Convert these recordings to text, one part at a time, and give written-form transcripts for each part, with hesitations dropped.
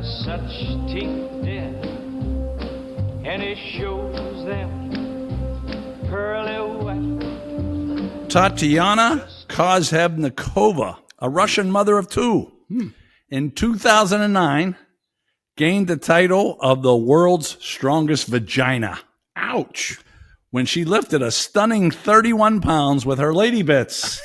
such teeth, dear, and it shows them pearly white. Tatiana Kozhevnikova, a Russian mother of two, in 2009 gained the title of the world's strongest vagina. Ouch. When she lifted a stunning 31 pounds with her lady bits.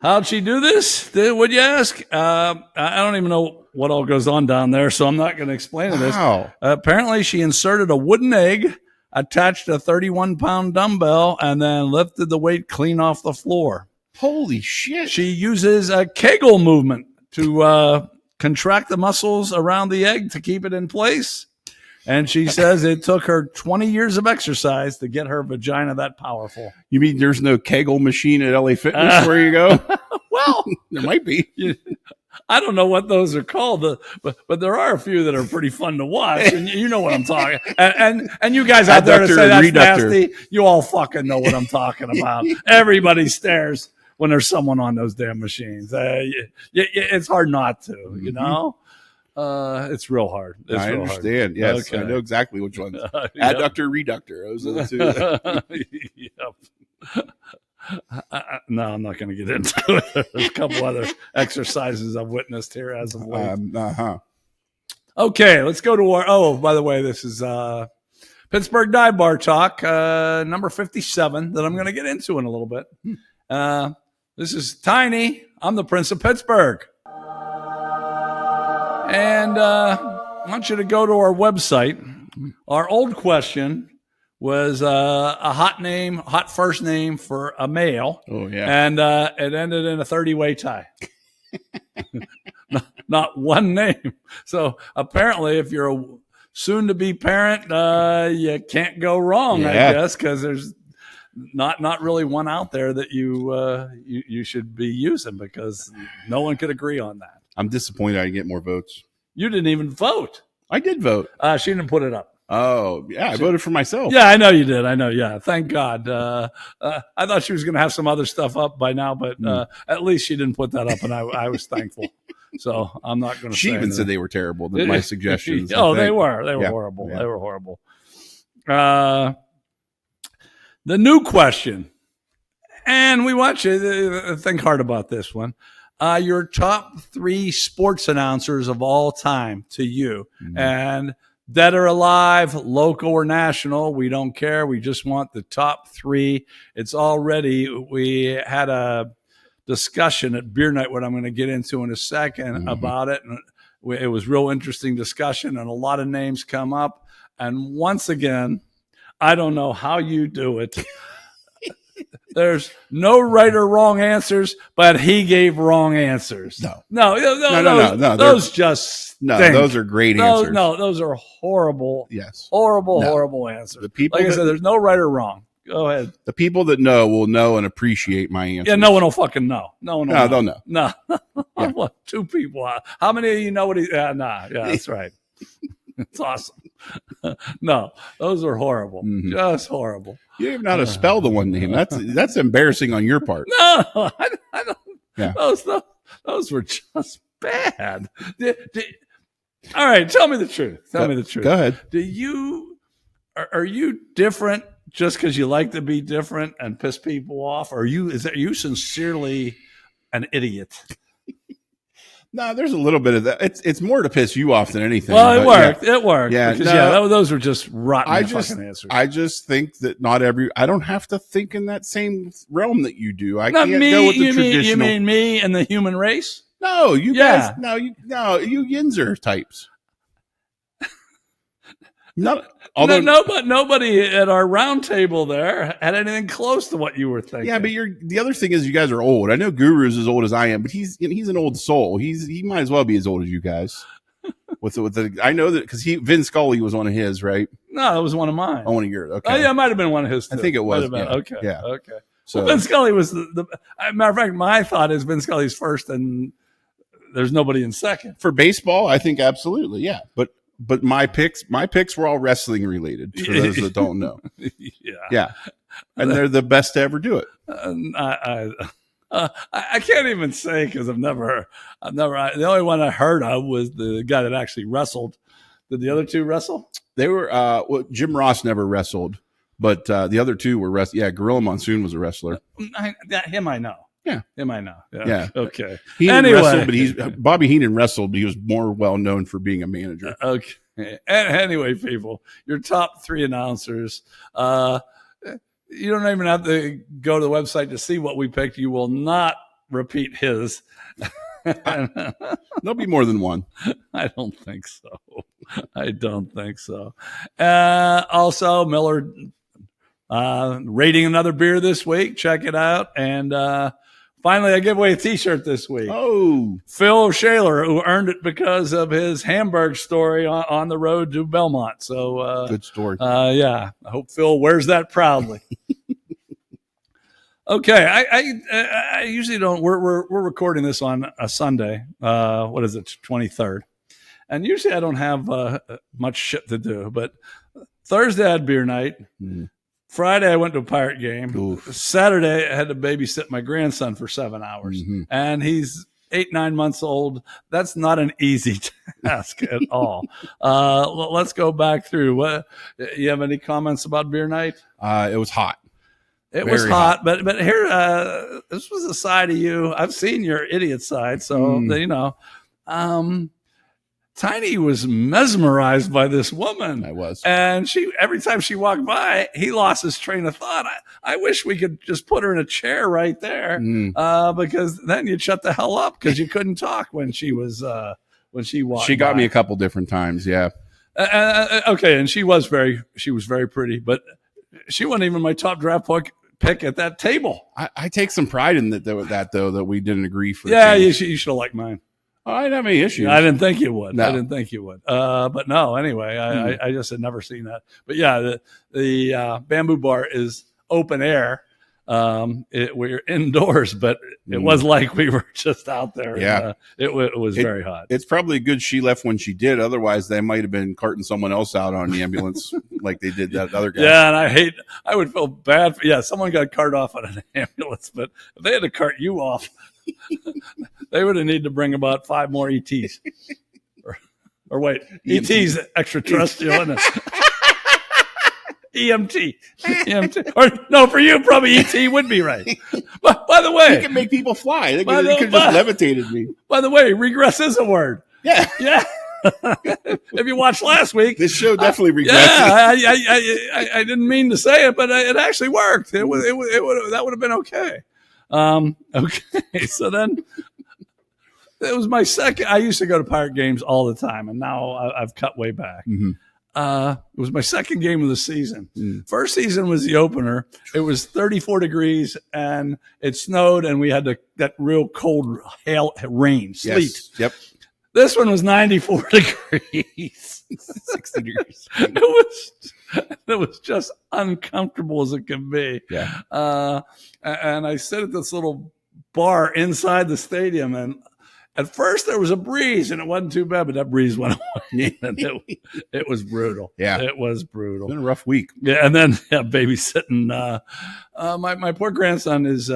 How'd she do this? Would you ask? I don't even know what all goes on down there, so I'm not going to explain this. Wow. Apparently, she inserted a wooden egg, attached a 31-pound dumbbell, and then lifted the weight clean off the floor. Holy shit. She uses a Kegel movement to contract the muscles around the egg to keep it in place. And she says it took her 20 years of exercise to get her vagina that powerful. You mean there's no Kegel machine at LA Fitness where you go? Well, there might be. I don't know what those are called, but there are a few that are pretty fun to watch, and you know what I'm talking. And you guys out there to say that's nasty, you all fucking know what I'm talking about. Everybody stares when there's someone on those damn machines. It's hard not to, you know. It's real hard. I understand. Hard. Yes, okay. I know exactly which ones. Adductor, reductor. Those are the two. Yep. No, I'm not going to get into it. There's a couple other exercises I've witnessed here as of late. Okay, let's go to our. Oh, by the way, this is Pittsburgh Dive Bar Talk, number 57, that I'm going to get into in a little bit. This is Tiny. I'm the Prince of Pittsburgh. And I want you to go to our website. Our old question was a hot first name for a male. Oh, yeah. And it ended in a 30-way tie. Not one name. So apparently, if you're a soon-to-be parent, you can't go wrong, I guess, because there's not really one out there that you should be using, because no one could agree on that. I'm disappointed I didn't get more votes. You didn't even vote. I did vote. She didn't put it up. Oh, yeah. I voted for myself. Yeah, I know you did. I know. Yeah. Thank God. I thought she was going to have some other stuff up by now, but at least she didn't put that up, and I was thankful. So I'm not going to She say even said they were terrible, my suggestions. Oh, they were. They were horrible. Yeah. They were horrible. The new question, and we want you to think hard about this one. Your top 3 sports announcers of all time to you. And dead or alive, local or national, we don't care. We just want the top 3. We had a discussion at beer night, what I'm going to get into in a second, about it. And it was real interesting discussion, and a lot of names come up. And once again, I don't know how you do it. There's no right or wrong answers, but he gave wrong answers. No. Those just stink. Those are great answers. No, those are horrible. Yes, horrible answers. The people, like I said, there's no right or wrong. Go ahead. The people that know will know and appreciate my answers. Yeah, no one will fucking know. No one will know. They'll know. No, yeah. 2 people. How many of you know what he? Yeah, that's right. It's awesome. No, those are horrible. Just horrible. You don't even know how to spell the one name. That's embarrassing on your part. No, I don't. Yeah. Those were just bad. All right, tell me the truth. Tell me the truth. Go ahead. Are you different just because you like to be different and piss people off? Or are you sincerely an idiot? No, there's a little bit of that. It's more to piss you off than anything. Well, it worked. Yeah. It worked. Yeah, those were just rotten fucking answers. I just think that I don't have to think in that same realm that you do. I can't go with the traditional. You mean me and the human race? No, you guys. No, you Yinzer types. Nobody at our round table there had anything close to what you were thinking. Yeah, but the other thing is you guys are old. I know Guru's as old as I am, but he's an old soul. He might as well be as old as you guys. I know that because Vin Scully was one of his, right? No, it was one of mine. Oh, one of yours. Okay. Oh, yeah, it might have been one of his too. I think it was. Yeah. Okay. Yeah. Okay. So Vin Scully was the matter of fact, my thought is Vin Scully's first, and there's nobody in second for baseball. I think absolutely, yeah, But my picks were all wrestling related, for those that don't know. Yeah. And they're the best to ever do it. I can't even say because the only one I heard of was the guy that actually wrestled. Did the other two wrestle? They were, Jim Ross never wrestled, but the other two were Yeah, Gorilla Monsoon was a wrestler. Him I know. Yeah. Him I know. Yeah. Okay. He didn't wrestle, but Bobby Heenan wrestled, but he was more well known for being a manager. Okay. Anyway, people, your top 3 announcers. You don't even have to go to the website to see what we picked. You will not repeat his. There'll be more than one. I don't think so. Also, Miller rating another beer this week. Check it out. And finally, I give away a T-shirt this week. Oh, Phil Shaler, who earned it because of his Hamburg story on the road to Belmont. So good story. Yeah, I hope Phil wears that proudly. Okay, I usually don't. We're recording this on a Sunday. What is it, 23rd? And usually I don't have much shit to do. But Thursday I had beer night. Friday I went to a Pirate game. Oof. Saturday I had to babysit my grandson for 7 hours, and he's 8-9 months old. That's not an easy task at all. Let's go back through. What you have any comments about beer night? It was hot. It was hot, but here, this was a side of you. I've seen your idiot side, so you know. Tiny was mesmerized by this woman. I was, and every time she walked by, he lost his train of thought. I wish we could just put her in a chair right there, because then you'd shut the hell up because you couldn't talk when she was when she walked. She got by. me a couple different titimes, yeah. Okay, and she was very pretty, but she wasn't even my top draft pick at that table. I take some pride in that we didn't agree for. Yeah, you should have liked mine. I didn't have any issues. I didn't think you would. No. I didn't think you would. But no, anyway, I just had never seen that. But yeah, the Bamboo Bar is open air. We're indoors, but it was like we were just out there. Yeah. And, it was very hot. It's probably good she left when she did. Otherwise, they might have been carting someone else out on the ambulance like they did that other guy. Yeah, and I would feel bad. Someone got carted off on an ambulance, but if they had to cart you off, they would have needed to bring about 5 more ETs. Or wait, ETs extraterrestrial, isn't it? EMT. Or no, for you, probably ET would be right. But by the way, you can make people fly. They could have just levitated me. By the way, regress is a word. Yeah. If you watched last week, this show definitely regressed. Yeah, I didn't mean to say it, but it actually worked. That would have been okay. Okay, so then it was my second. I used to go to Pirate games all the time, and now I've cut way back. It was my second game of the season. First season was the opener. It was 34 degrees, and it snowed, and we had that real cold rain, sleet. Yes. Yep. This one was 94 degrees. 60 degrees. It was just uncomfortable as it can be. Yeah. And I sit at this little bar inside the stadium, and at first there was a breeze, and it wasn't too bad, but that breeze went away, and it was brutal. Yeah. It was brutal. It's been a rough week. Yeah, and then babysitting. My poor grandson is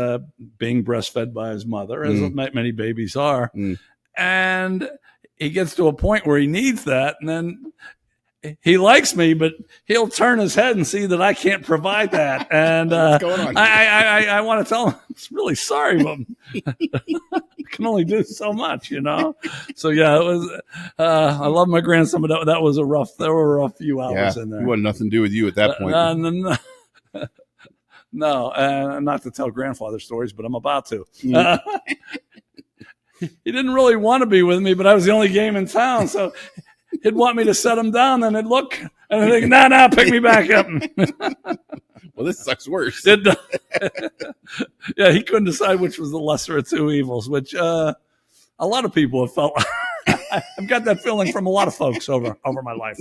being breastfed by his mother, as many babies are. And he gets to a point where he needs that, and then he likes me, but he'll turn his head and see that I can't provide that. And what's going on? I want to tell him I'm really sorry, but I can only do so much, you know. So yeah, it was. I love my grandson, but that was there were a rough few hours in there. He wanted nothing to do with you at that point. No, not to tell grandfather stories, but I'm about to. He didn't really want to be with me, but I was the only game in town, so he'd want me to set him down. Then he'd look and I'd think, "No, pick me back up." Well, this sucks worse. Yeah, he couldn't decide which was the lesser of two evils, which a lot of people have felt. I've got that feeling from a lot of folks over my life.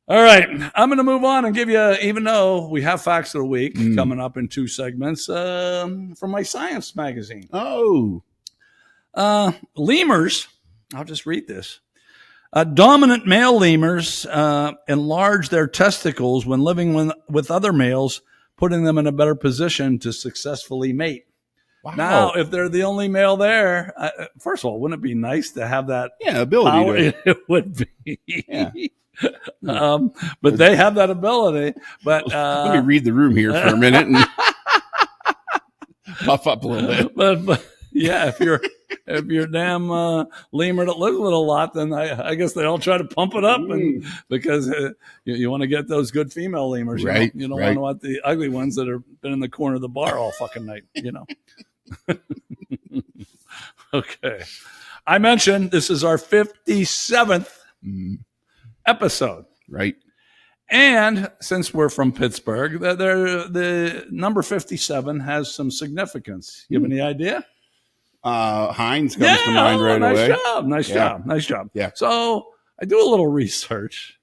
All right, I'm going to move on and give you, even though we have Facts of the Week coming up in 2 segments, from my science magazine. Oh. Lemurs, I'll just read this. Dominant male lemurs enlarge their testicles when living with other males, putting them in a better position to successfully mate. Wow. Now, if they're the only male there, first of all, wouldn't it be nice to have that? Yeah, ability. It would be. Yeah. But they have that ability. But Let me read the room here for a minute and puff up a little bit. But yeah, if you're damn lemur that lives with a lot, then I guess they all try to pump it up, and because you want to get those good female lemurs, Right? You don't right. want the ugly ones that have been in the corner of the bar all fucking night, Okay, I mentioned this is our 57th episode, Right. and since we're from Pittsburgh, the number 57 has some significance. You have any idea? Heinz comes to mind right away. Nice job. Yeah. So I do a little research.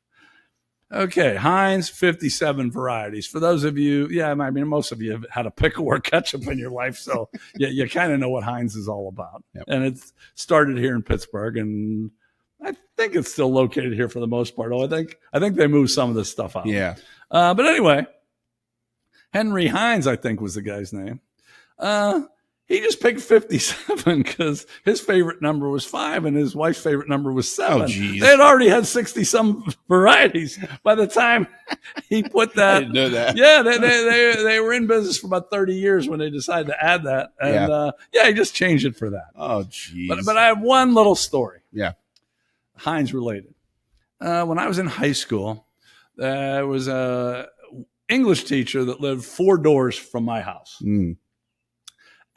Okay, Heinz 57 varieties. For those of you, I mean, most of you have had a pickle or ketchup in your life, so you kind of know what Heinz is all about. Yep. And it started here in Pittsburgh, and I think it's still located here for the most part. Oh, I think they moved some of this stuff out. Yeah. But anyway, Henry Heinz, I think was the guy's name. He just picked 57 because his favorite number was 5 and his wife's favorite number was 7. Oh, geez. They had already had 60-some varieties by the time he put that. I didn't know that. Yeah, they were in business for about 30 years when they decided to add that. And he just changed it for that. Oh, geez. But I have one little story. Yeah. Heinz related. When I was in high school, there was a English teacher that lived 4 doors from my house.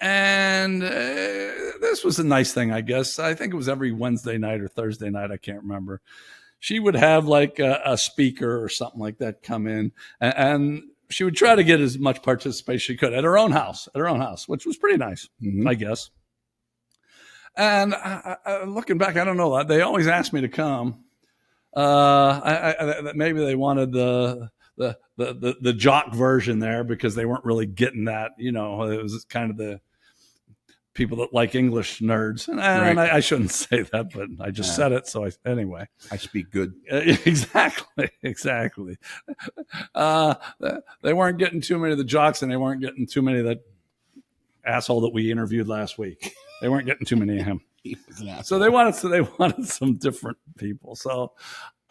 And this was a nice thing, I guess. I think it was every Wednesday night or Thursday night. I can't remember. She would have like a speaker or something like that come in, and she would try to get as much participation as she could at her own house, which was pretty nice, I guess. And looking back, I don't know. They always asked me to come. Maybe they wanted the jock version there because they weren't really getting that. It was kind of the people that like English nerds. And I shouldn't say that, but I just said it. So anyway. I speak good. Exactly. They weren't getting too many of the jocks, and they weren't getting too many of that asshole that we interviewed last week. They weren't getting too many of him. So they wanted some different people. So,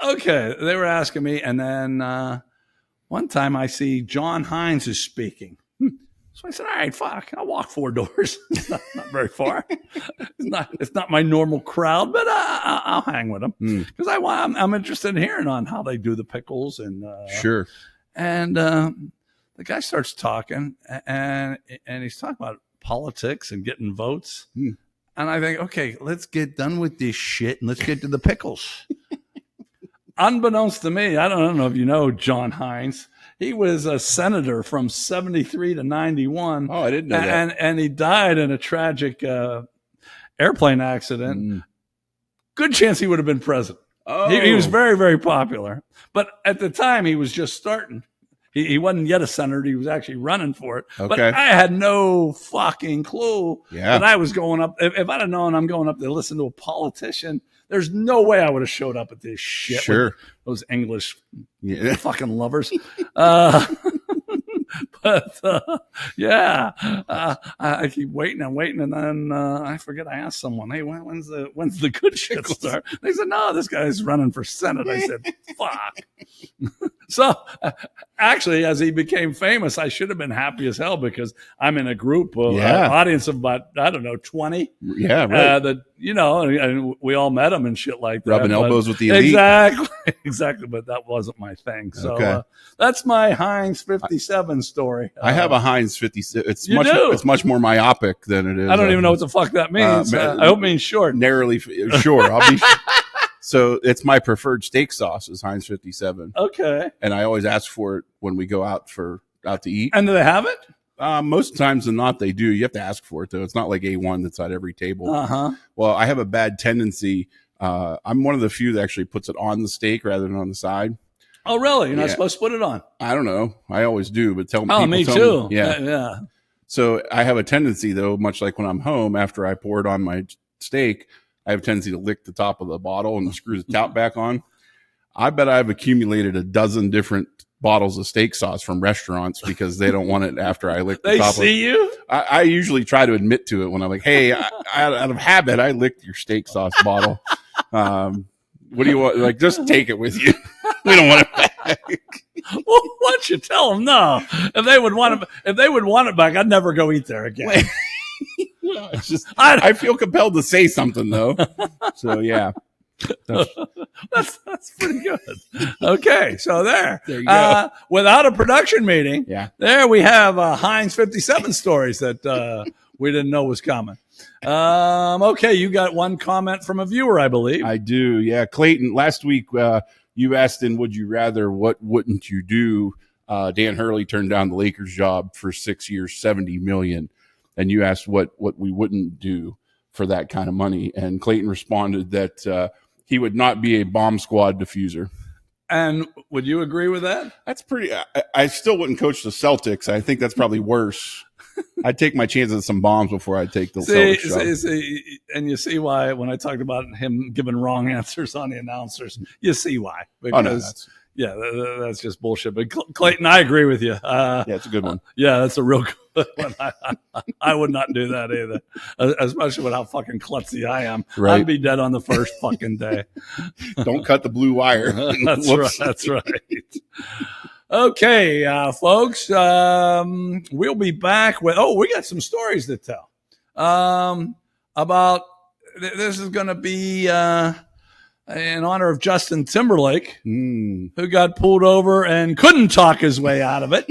okay, they were asking me. And then one time I see John Heinz is speaking. So I said, all right, fuck, I'll walk 4 doors. It's not very far. It's not my normal crowd, but I'll hang with them because I'm interested in hearing on how they do the pickles and Sure. And the guy starts talking, and he's talking about politics and getting votes. And I think, okay, let's get done with this shit and let's get to the pickles. Unbeknownst to me, I don't know if you know John Heinz. He was a senator from 73 to 91. Oh, I didn't know that. And he died in a tragic airplane accident. Good chance he would have been president. Oh. He was very, very popular. But at the time, he was just starting. He wasn't yet a senator. He was actually running for it. Okay. But I had no fucking clue that I was going up. If I'd have known I'm going up to listen to a politician, there's no way I would have showed up at this shit. Sure. With those English fucking lovers. I keep waiting and waiting, and then I forget. I asked someone, "Hey, when's the good shit start?" They said, "No, this guy's running for Senate." I said, "Fuck." So, actually, as he became famous, I should have been happy as hell because I'm in a group of audience of about 20. Yeah, right. And we all met him and shit like that. Rubbing elbows with the elite. Exactly. But that wasn't my thing. So Okay. that's my Heinz 57 story. I have a Heinz 57. do? It's much more myopic than it is. I don't even know what the fuck that means. I hope it means short. Narrowly, sure. I'll be. So it's my preferred steak sauce is Heinz 57. Okay. And I always ask for it when we go out to eat. And do they have it? Most times than not, they do. You have to ask for it, though. It's not like A1 that's at every table. Uh-huh. Well, I have a bad tendency. I'm one of the few that actually puts it on the steak rather than on the side. Oh, really? You're not supposed to put it on? I don't know. I always do, but me too. Yeah. Yeah. So I have a tendency, though, much like when I'm home, after I pour it on my steak, I have a tendency to lick the top of the bottle and screw the top back on. I bet I've accumulated a dozen different bottles of steak sauce from restaurants because they don't want it after I lick the They top see you? I usually try to admit to it when I'm like, hey, out of habit, I licked your steak sauce bottle. What do you want? Like, just take it with you. We don't want it back. Well, why don't you tell them no? If they would want it back, I'd never go eat there again. Well, it's just, I feel compelled to say something though. So yeah. That's pretty good. Okay, so there you go. Without a production meeting, Yeah. there we have Heinz 57 stories that we didn't know was coming. Okay, you got one comment from a viewer, I believe. I do. Yeah. Clayton, last week you asked in Would You Rather, what wouldn't you do? Dan Hurley turned down the Lakers job for 6 years, $70 million. And you asked what we wouldn't do for that kind of money. And Clayton responded that he would not be a bomb squad diffuser. And would you agree with that? That's pretty. I still wouldn't coach the Celtics. I think that's probably worse. I'd take my chances at some bombs before I'd take the Celtics job. And you see why when I talked about him giving wrong answers on the announcers, you see why. Because, that's just bullshit. But Clayton, I agree with you. Yeah, it's a good one. Yeah, that's a real good one. I would not do that either, especially with how fucking klutzy I am. Right. I'd be dead on the first fucking day. Don't cut the blue wire. That's right. That's right. Okay, folks, we'll be back with, we got some stories to tell about, this is going to be in honor of Justin Timberlake, who got pulled over and couldn't talk his way out of it.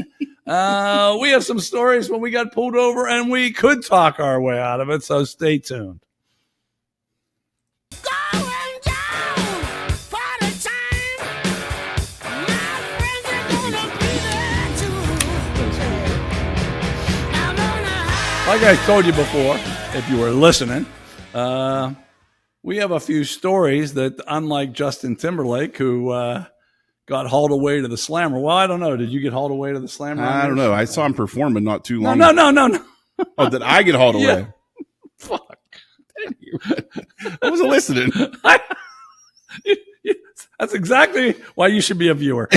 We have some stories when we got pulled over and we could talk our way out of it, so stay tuned. Like I told you before, if you were listening, we have a few stories that, unlike Justin Timberlake, who got hauled away to the Slammer. Well, I don't know. Did you get hauled away to the Slammer? I don't know. I saw him performing not too long ago. No. Oh, did I get hauled away? Yeah. Fuck. I wasn't listening. That's exactly why you should be a viewer.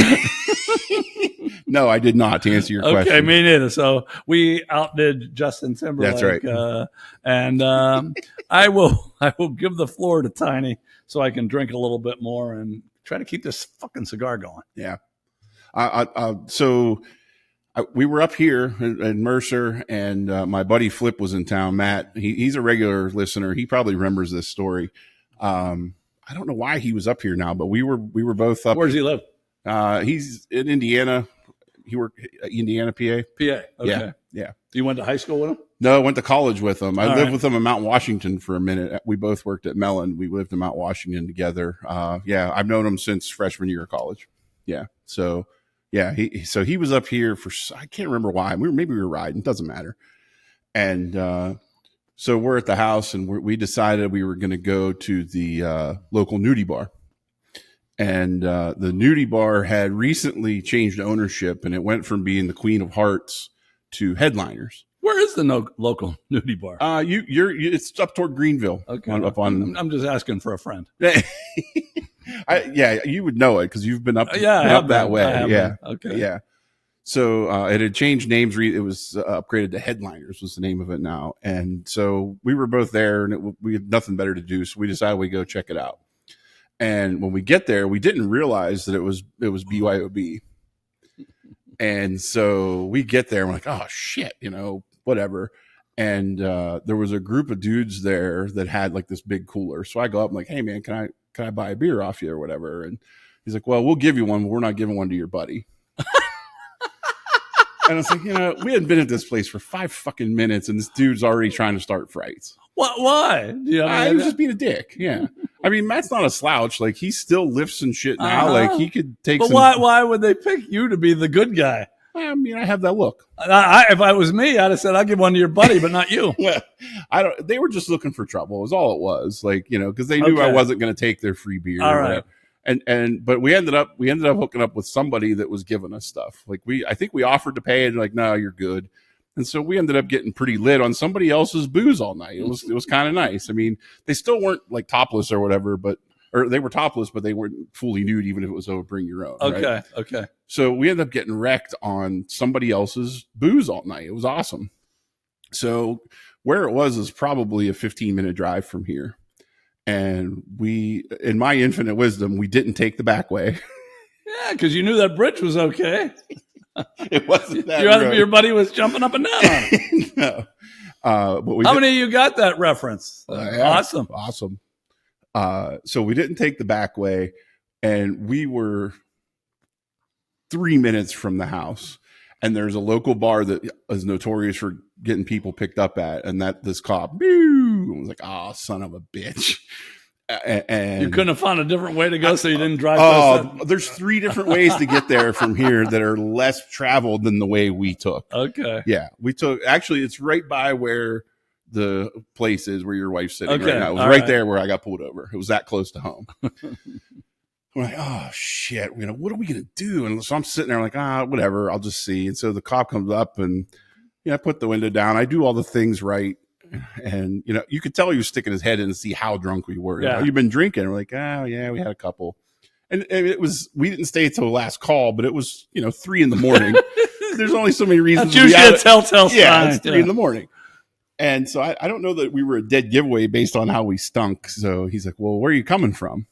No, I did not, to answer your question. Okay, me neither. So we outdid Justin Timberlake. That's right. And I will give the floor to Tiny so I can drink a little bit more and try to keep this fucking cigar going. Yeah. So we were up here in Mercer, and my buddy Flip was in town. Matt, he's a regular listener. He probably remembers this story. I don't know why he was up here now, but we were both up. Where does he live? He's in Indiana. He worked Indiana, PA. PA. Okay. Yeah. You went to high school with him? No, I went to college with him. I lived right. with him in Mount Washington for a minute. We both worked at Mellon. We lived in Mount Washington together. I've known him since freshman year of college. Yeah. So, yeah, he was up here for, I can't remember why. Maybe we were riding. It doesn't matter. And so we're at the house, and we decided we were going to go to the local nudie bar. And the nudie bar had recently changed ownership, and it went from being the Queen of Hearts to Headliners. Where is the local nudie bar? It's up toward Greenville. Okay. I'm just asking for a friend. You would know it because you've been up. Up that way. Yeah. Okay. Yeah. So it had changed names. It was upgraded to Headliners was the name of it now. And so we were both there, and we had nothing better to do, so we decided we'd go check it out. And when we get there, we didn't realize that it was BYOB. And so we get there, and we're like, oh shit, whatever. And there was a group of dudes there that had like this big cooler. So I go up, I'm like, hey man, can I buy a beer off you or whatever? And he's like, well, we'll give you one, but we're not giving one to your buddy. And I was like, we hadn't been at this place for 5 fucking minutes, and this dude's already trying to start fights. What? Why? He was just being a dick. Yeah. I mean, Matt's not a slouch. Like, he still lifts and shit now. Like, he could take. But why would they pick you to be the good guy? I mean, I have that look. If I was me, I'd have said, I'll give one to your buddy, but not you. Well, they were just looking for trouble. Was all it was. Like, because they knew I wasn't going to take their free beer. All right. But we ended up hooking up with somebody that was giving us stuff. Like, I think we offered to pay, and like, no, you're good. And so we ended up getting pretty lit on somebody else's booze all night. It was kind of nice. I mean, they still weren't like topless or whatever, but or they were topless, but they weren't fully nude, even if it was bring your own. Okay. Right? Okay. So we ended up getting wrecked on somebody else's booze all night. It was awesome. So where it was is probably a 15-minute drive from here. And we, in my infinite wisdom, we didn't take the back way. Yeah, because you knew that bridge was okay. It wasn't that your buddy was jumping up and down on it. No. But How many of you got that reference? yeah, Awesome. So we didn't take the back way, and we were 3 minutes from the house. And there's a local bar that is notorious for getting people picked up at, and that this cop, I was like, oh, son of a bitch. And you couldn't have found a different way to go, so you didn't drive. There's 3 different ways to get there from here that are less traveled than the way we took. Okay. Yeah, we took. Actually, it's right by where the place is where your wife's sitting right now. It was right there where I got pulled over. It was that close to home. I'm like, oh shit, what are we gonna do? And so I'm sitting there like, whatever, I'll just see. And so the cop comes up, and I put the window down. I do all the things right. And you could tell he was sticking his head in to see how drunk we were. Yeah. You've been drinking. We're like, oh yeah, we had a couple. And we didn't stay until the last call, but it was 3 in. There's only so many reasons. That's usually a telltale sign. Yeah, it's 3 in. And so I don't know that we were a dead giveaway based on how we stunk. So he's like, well, where are you coming from?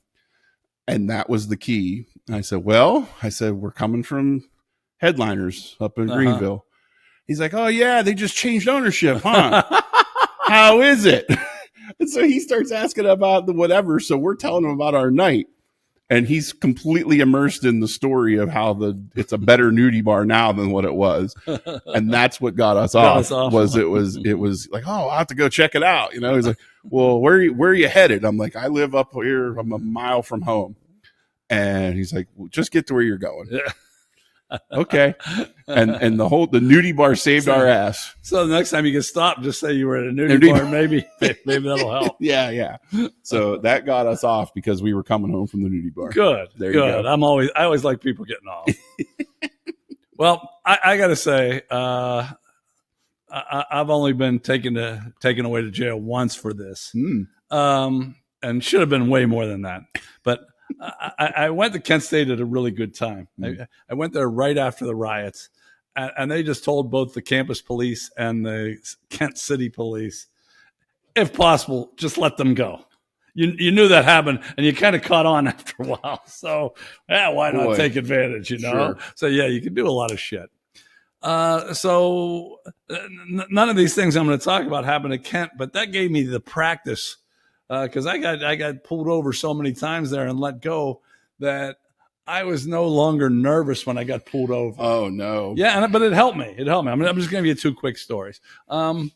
And that was the key. And I said, we're coming from Headliners up in Greenville. He's like, oh yeah, they just changed ownership, huh? How is it? And so he starts asking about the whatever. So we're telling him about our night. And he's completely immersed in the story of how it's a better nudie bar now than what it was. And that's what got us off. It was like, oh, I'll have to go check it out. He's like, well, where are you headed? I'm like, I live up here. I'm a mile from home. And he's like, well, just get to where you're going. Yeah. Okay. And the nudie bar saved our ass. So the next time you get stopped, just say you were at a nudie bar. Maybe that'll help. Yeah. So that got us off because we were coming home from the nudie bar. Good. There you go. I always like people getting off. Well, I got to say, I've only been taken away to jail once for this, and should have been way more than that. But I went to Kent State at a really good time. I went there right after the riots, and they just told both the campus police and the Kent City police, if possible, just let them go. You knew that happened, and you kind of caught on after a while. So, why not take advantage, Sure. So, you can do a lot of shit. So none of these things I'm going to talk about happened at Kent, but that gave me the practice because I got pulled over so many times there and let go that I was no longer nervous when I got pulled over. Oh no! Yeah, but it helped me. I'm just going to give you 2 quick stories. I'm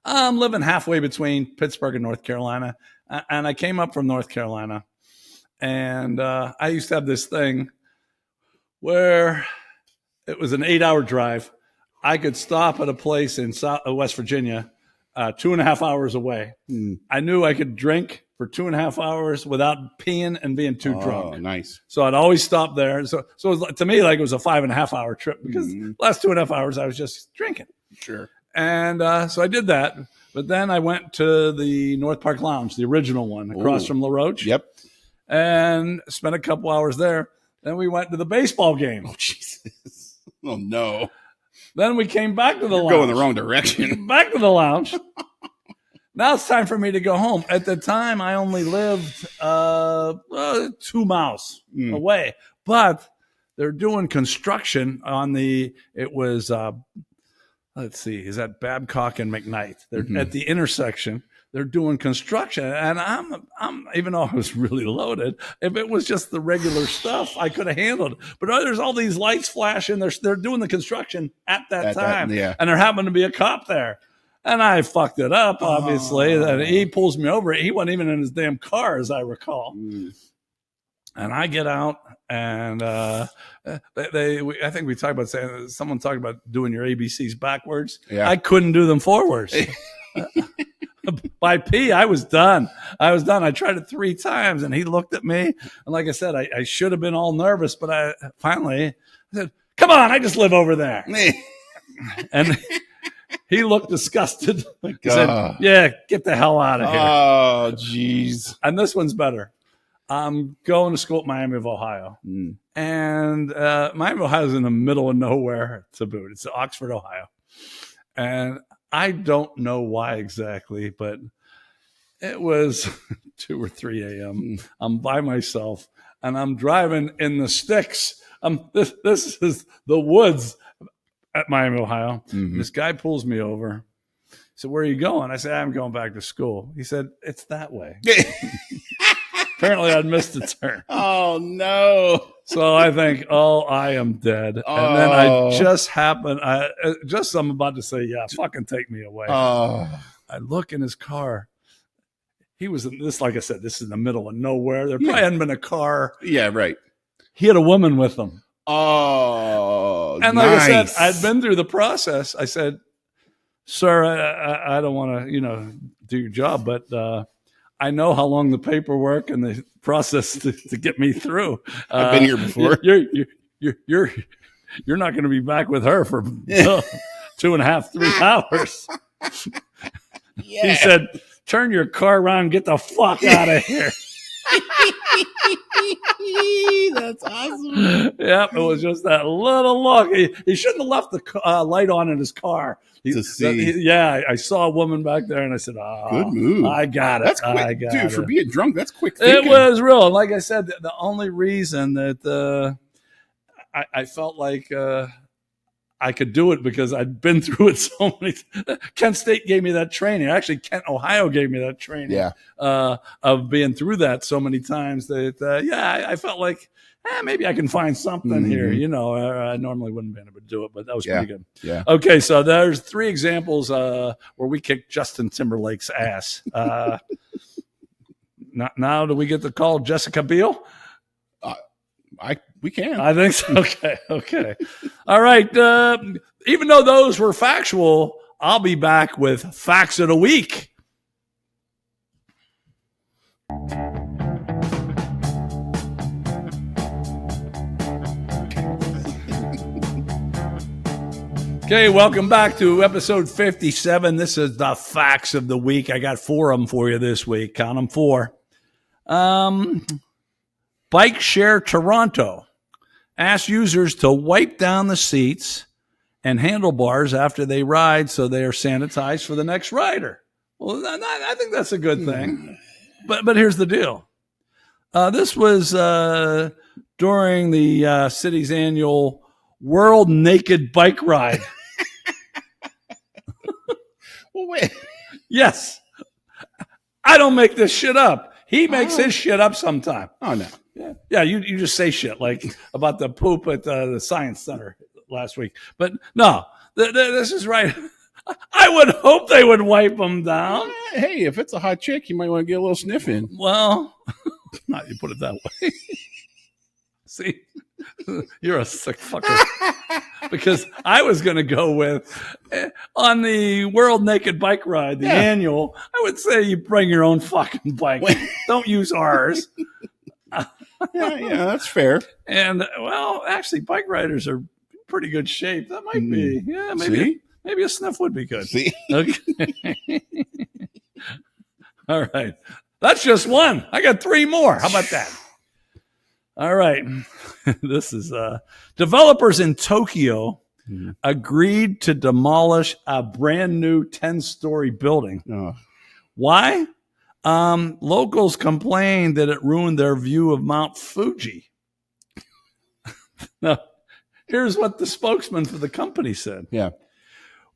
living halfway between Pittsburgh and North Carolina, and I came up from North Carolina, and I used to have this thing where it was an 8-hour drive. I could stop at a place in West Virginia, 2.5 hours away. I knew I could drink for 2.5 hours without peeing and being too drunk. Oh, nice. So I'd always stop there. So it was, to me, like it was a 5.5 hour trip because the last 2.5 hours I was just drinking. Sure. And so I did that. But then I went to the North Park Lounge, the original one, across from La Roche. Yep. And spent a couple hours there. Then we went to the baseball game. Oh, Jesus. Oh, no. Then we came back to the lounge. Going the wrong direction. Back to the lounge. Now it's time for me to go home. At the time, I only lived 2 miles away. But they're doing construction on let's see, is that Babcock and McKnight? They're at the intersection. They're doing construction, and I'm even though I was really loaded, if it was just the regular stuff, I could have handled it. But there's all these lights flashing. They're doing the construction at that time, and there happened to be a cop there, and I fucked it up. Obviously, and he pulls me over. He wasn't even in his damn car, as I recall. And I get out, and I think we talked about saying someone talked about doing your ABCs backwards. Yeah. I couldn't do them forwards. By P, I was done. I tried it 3 times, and he looked at me. And like I said, I should have been all nervous, but I said, come on, I just live over there. And he looked disgusted. He said, yeah, get the hell out of here. Oh, jeez. And this one's better. I'm going to school at Miami of Ohio. Mm. And Miami of Ohio is in the middle of nowhere to boot. It's Oxford, Ohio. And I don't know why exactly, but it was 2 or 3 a.m. I'm by myself, and I'm driving in the sticks. This is the woods at Miami, Ohio. Mm-hmm. This guy pulls me over. He said, "Where are you going?" I said, "I'm going back to school." He said, "It's that way." Apparently, I'd missed a turn. Oh, no. So I think, oh, I am dead. Oh. And then I just happened, I'm about to say, yeah, fucking take me away. Oh. I look in his car. He was in this, like I said, this is in the middle of nowhere. There probably hadn't been a car. Yeah, right. He had a woman with him. Oh, and like I said, I'd been through the process. I said, "Sir, I don't want to, do your job, but I know how long the paperwork and the process to get me through. I've been here before. You're not going to be back with her for 2.5, 3 hours." Yeah. He said, "Turn your car around and get the fuck out of here." That's awesome. Yep, it was just that little look. He shouldn't have left the light on in his car. To see. I saw a woman back there, and I said, "Oh, good move. I got it. That's quick. I got Dude, it." For being drunk, that's quick thinking. It was real. And like I said, the only reason that I felt like I could do it because I'd been through it so many. Kent State gave me that training. Actually, Kent, Ohio gave me that training. Yeah. Of being through that so many times that I felt like maybe I can find something here. I normally wouldn't be able to do it, but that was pretty good. Yeah. Okay, so there's 3 examples where we kicked Justin Timberlake's ass. Now do we get to call Jessica Biel? We can. I think so. Okay. All right. Even though those were factual, I'll be back with Facts of the Week. Okay, welcome back to episode 57. This is the Facts of the Week. I got 4 of them for you this week. Count them 4. Bike Share Toronto asks users to wipe down the seats and handlebars after they ride so they are sanitized for the next rider. Well, I think that's a good thing. But here's the deal. This was during the city's annual World Naked Bike Ride. Well, wait. Yes. I don't make this shit up. He makes his shit up sometime. Oh, no. Yeah, you just say shit like about the poop at the Science Center last week. But no, this is right. I would hope they would wipe them down. Hey, if it's a hot chick, you might want to get a little sniff in. Well, not you put it that way. See, you're a sick fucker. Because I was going to go with, on the World Naked Bike Ride, the annual, I would say you bring your own fucking bike. Don't use ours. Yeah, that's fair. And, well, actually, bike riders are in pretty good shape. That might be. Yeah, maybe a sniff would be good. See? Okay. All right. That's just one. I got 3 more. How about that? All right. This is developers in Tokyo agreed to demolish a brand new 10-story building. Oh. Why? Locals complained that it ruined their view of Mount Fuji. Now, here's what the spokesman for the company said. Yeah.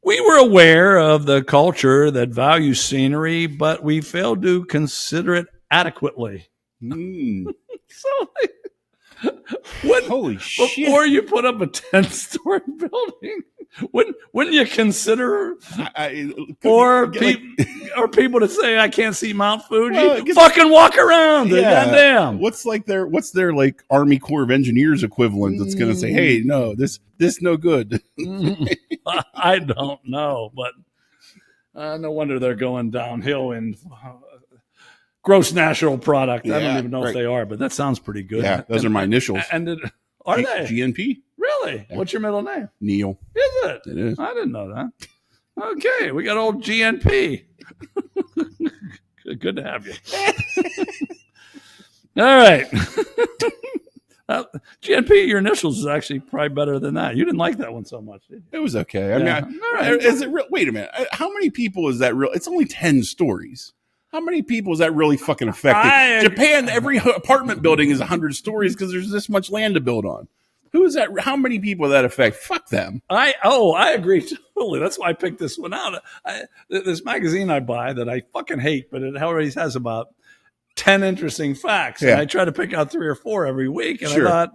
We were aware of the culture that values scenery, but we failed to consider it adequately. So, holy shit. Before you put up a 10-story building, wouldn't you consider or people to say I can't see Mount Fuji? Fucking walk around. Yeah. Goddamn. What's their like Army Corps of Engineers equivalent that's going to say, hey, no, this no good. I don't know, but no wonder they're going downhill in gross national product. I don't even know if they are, but that sounds pretty good. Yeah, those are my initials. And are they? GNP. Really? Yeah. What's your middle name? Neil. Is it? It is. I didn't know that. Okay, we got old GNP. Good to have you. All right. GNP, your initials is actually probably better than that. You didn't like that one so much, did you? It was okay. I Yeah. mean, All right. is it real? Wait a minute. How many people is that real? It's only 10 stories. How many people is that really fucking affecting? Japan, every apartment building is 100 stories because there's this much land to build on. Who is that? How many people that affect? Fuck them. I agree totally. That's why I picked this one out. This magazine I buy that I fucking hate, but it always has about 10 interesting facts. Yeah. And I try to pick out 3 or 4 every week. And Sure. I thought,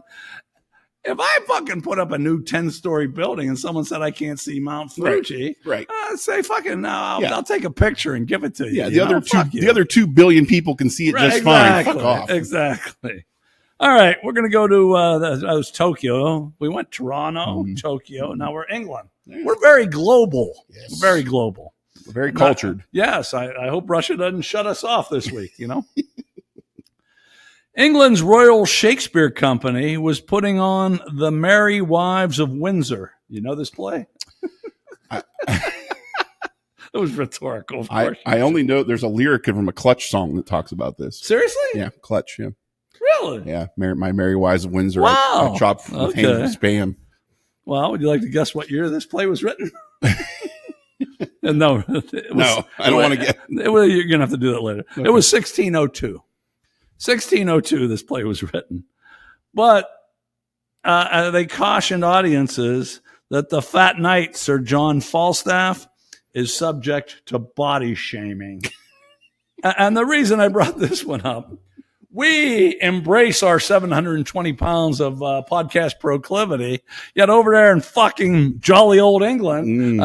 if I fucking put up a new 10-story building and someone said I can't see Mount Fuji, Right. I'd say fucking no. Yeah. I'll take a picture and give it to you. Yeah. You know? The other 2 billion people can see it just fine. Fuck off. Exactly. All right, we're going to go to that was Tokyo. We went Toronto, Tokyo. Now we're England. We're very global. Yes. We're very global. We're very cultured. Yes, I hope Russia doesn't shut us off this week, you know. England's Royal Shakespeare Company was putting on The Merry Wives of Windsor. You know this play? It was rhetorical. Of course. I only know there's a lyric from a Clutch song that talks about this. Seriously? Yeah, Clutch. Yeah. Really? Yeah, my Merry Wives of Windsor. Wow. I chopped with hands of spam. Well, would you like to guess what year this play was written? No, I don't want to get. You're going to have to do that later. Okay. It was 1602. 1602, this play was written. But they cautioned audiences that the fat knight, Sir John Falstaff, is subject to body shaming. And the reason I brought this one up, we embrace our 720 pounds of podcast proclivity, yet over there in fucking jolly old England,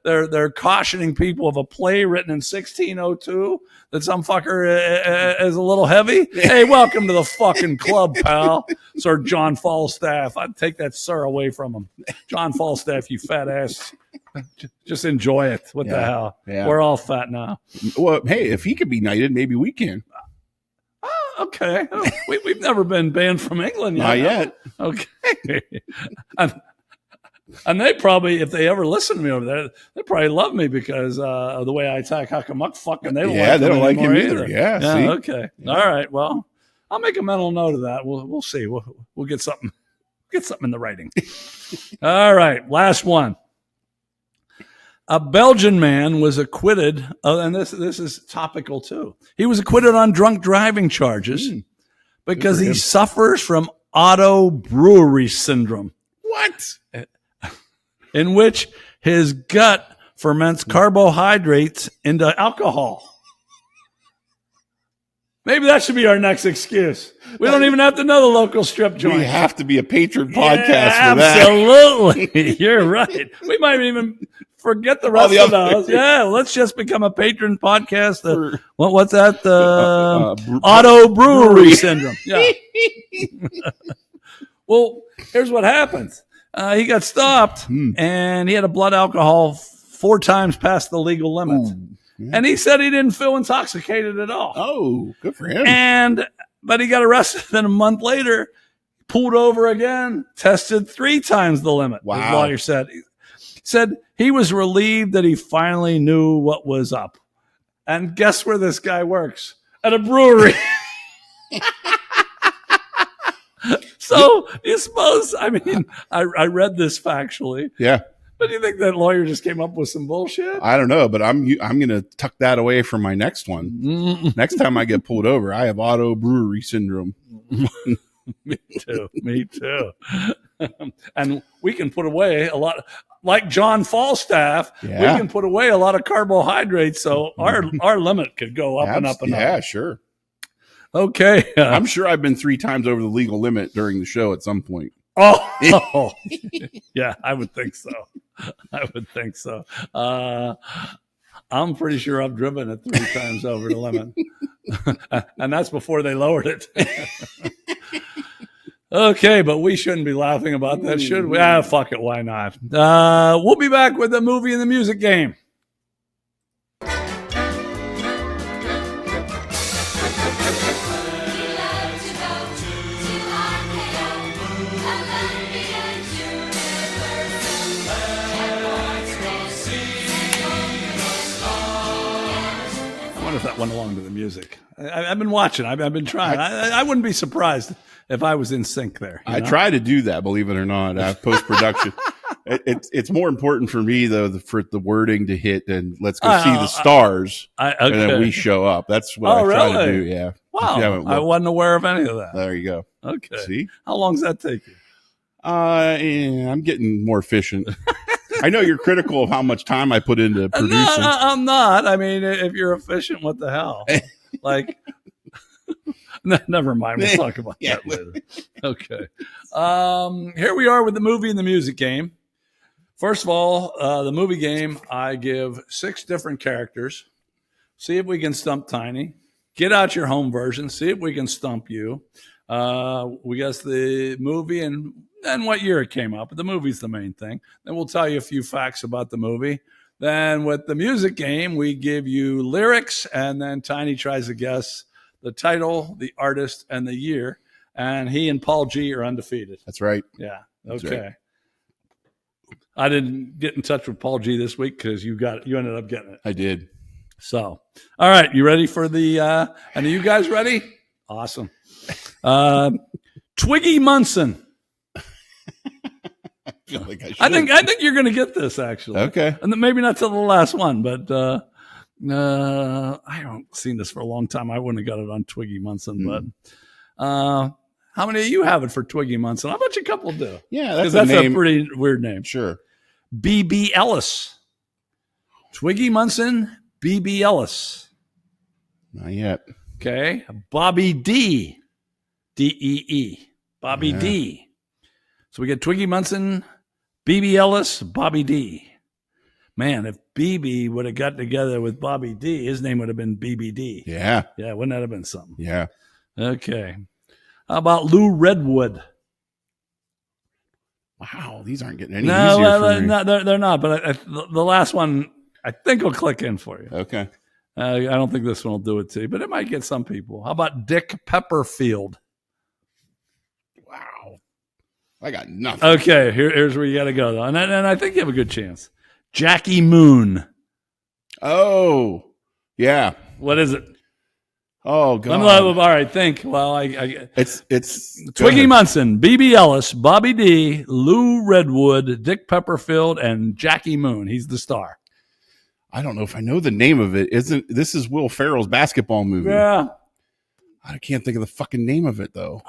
they're cautioning people of a play written in 1602 that some fucker is a little heavy. Hey, welcome to the fucking club, pal. Sir John Falstaff. I'd take that sir away from him. John Falstaff, you fat ass. Just enjoy it. What the hell? Yeah. We're all fat now. Well, hey, if he could be knighted, maybe we can. Okay. We've never been banned from England yet. Not yet. Okay. And they probably, if they ever listen to me over there, they probably love me because of the way I attack Huckamuck fucking they don't like him either. Yeah, see? Okay. Yeah. All right. Well, I'll make a mental note of that. We'll see. We'll get something in the writing. All right. Last one. A Belgian man was acquitted, and this is topical too. He was acquitted on drunk driving charges because he suffers from auto-brewery syndrome. What? In which his gut ferments carbohydrates into alcohol. Maybe that should be our next excuse. We don't even have to know the local strip joint. We have to be a patron podcast for that. Absolutely. You're right. We might even forget the rest of those. Yeah, let's just become a patron podcast. What's that? Auto-brewery syndrome. Yeah. Well, here's what happens. He got stopped, and he had a blood alcohol 4 times past the legal limit. Ooh. Yeah. And he said he didn't feel intoxicated at all. Oh, good for him. But he got arrested. Then a month later, pulled over again, tested 3 times the limit. Wow. His lawyer said. He said he was relieved that he finally knew what was up. And guess where this guy works? At a brewery. So you suppose, I mean, I read this factually. Yeah. But do you think that lawyer just came up with some bullshit? I don't know, but I'm going to tuck that away from my next one. Next time I get pulled over, I have auto-brewery syndrome. Me too. And we can put away a lot, like John Falstaff, we can put away a lot of carbohydrates, so our limit could go up and up and up. Yeah, sure. Okay. I'm sure I've been 3 times over the legal limit during the show at some point. Oh, yeah, I would think so. I'm pretty sure I've driven it 3 times over the limit. And that's before they lowered it. Okay, but we shouldn't be laughing about that, should we? Fuck it, why not? We'll be back with the movie and the music game. wonder if that went along to the music. I've been watching. I've been trying. I wouldn't be surprised if I was in sync there. I try to do that, believe it or not, post production. It's more important for me though for the wording to hit and let's go see the stars, and then we show up. That's what I try to do. Yeah. Wow. I wasn't aware of any of that. There you go. Okay. See, how long does that take you? I'm getting more efficient. I know you're critical of how much time I put into producing. No, I'm not. I mean, if you're efficient, what the hell? Like, never mind. We'll talk about that later. Okay. Here we are with the movie and the music game. First of all, the movie game, I give 6 different characters. See if we can stump Tiny. Get out your home version. See if we can stump you. We guess the movie and what year it came out. But the movie's the main thing. Then we'll tell you a few facts about the movie. Then with the music game, we give you lyrics, and then Tiny tries to guess the title, the artist, and the year. And he and Paul G are undefeated. That's right. Yeah. Okay. Right. I didn't get in touch with Paul G this week because you ended up getting it. I did. So, all right, you ready for the? And are you guys ready? Awesome. Twiggy Munson. I feel like I should. I think you're going to get this actually. Okay. And maybe not till the last one, but I haven't seen this for a long time. I wouldn't have got it on Twiggy Munson, but. How many of you have it for Twiggy Munson? I bet you a couple do. Yeah, that's a pretty weird name. Sure. B.B. Ellis. Twiggy Munson, B.B. Ellis. Not yet. Okay. Bobby D. D-E-E. Bobby D. So we get Twiggy Munson, B.B. Ellis, Bobby D. Man, if B.B. would have got together with Bobby D, his name would have been B.B.D. Yeah. Yeah, wouldn't that have been something? Yeah. Okay. How about Lou Redwood? Wow, these aren't getting any easier for me. No, they're not. But the last one, I think will click in for you. Okay. I don't think this one will do it to you, but it might get some people. How about Dick Pepperfield? Wow. I got nothing. Okay, here's where you got to go, though. And I think you have a good chance. Jackie Moon. Oh, yeah. What is it? Oh, God. All right, think. Well, it's Twiggy Munson, B.B. Ellis, Bobby D., Lou Redwood, Dick Pepperfield, and Jackie Moon. He's the star. I don't know if I know the name of it. This is Will Ferrell's basketball movie? Yeah. I can't think of the fucking name of it, though.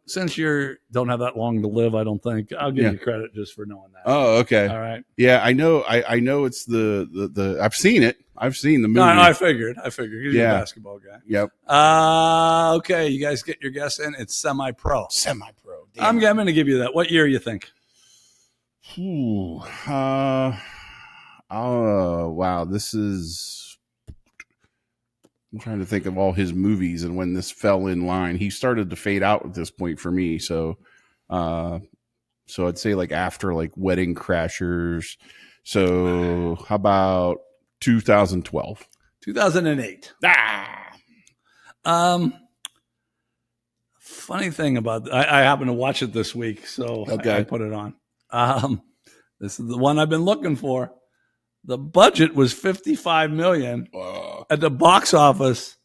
Since you don't have that long to live, I don't think. I'll give you credit just for knowing that. Oh, okay. All right. Yeah, I know. I know it's the I've seen it. I've seen the movie. No, I figured. You're a basketball guy. Yep. Okay, you guys get your guess in. It's semi-pro. Semi-pro. I'm going to give you that. What year you think? Ooh. Oh, wow. This is... I'm trying to think of all his movies and when this fell in line. He started to fade out at this point for me. So I'd say like after like Wedding Crashers. So how about 2012? 2008. Funny thing about I happened to watch it this week, so I put it on. This is the one I've been looking for. The budget was $55 million. At the box office,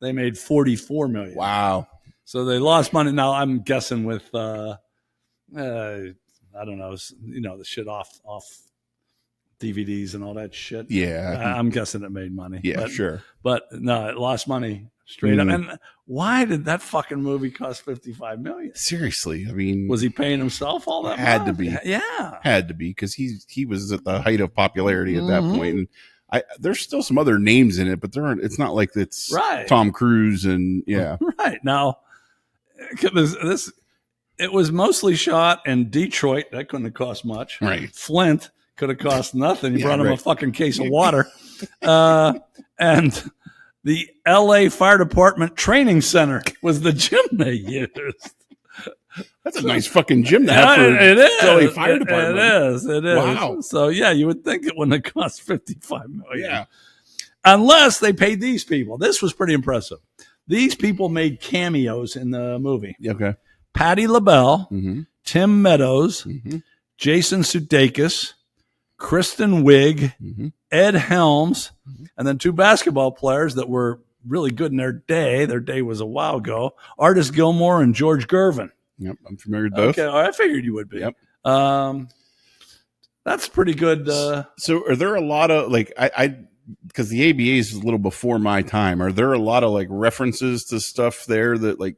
they made $44 million. Wow! So they lost money. Now I'm guessing with I don't know, the shit off DVDs and all that shit. Yeah, I'm guessing it made money. Yeah, sure. But no, it lost money straight up. And why did that fucking movie cost $55 million? Seriously, I mean, was he paying himself all that? Had to be. Yeah, had to be because he was at the height of popularity at that point. And there's still some other names in it, but there aren't. It's not like it's Tom Cruise and right now. It was mostly shot in Detroit. That couldn't have cost much. Right, Flint could have cost nothing. You brought him a fucking case of water, and the L.A. Fire Department Training Center was the gym they used. That's a nice fucking gym to have for LA Fire Department. It is. Wow. So yeah, you would think it wouldn't have cost $55 million. Yeah. Unless they paid these people. This was pretty impressive. These people made cameos in the movie. Okay. Patti LaBelle, Tim Meadows, Mm-hmm. Jason Sudeikis, Kristen Wiig, Ed Helms, and then 2 basketball players that were really good in their day. Their day was a while ago. Artis Gilmore and George Gervin. Yep, I'm familiar with both. Okay, I figured you would be. Yep. That's pretty good. So are there a lot of like I because the ABA is a little before my time. Are there a lot of like references to stuff there that like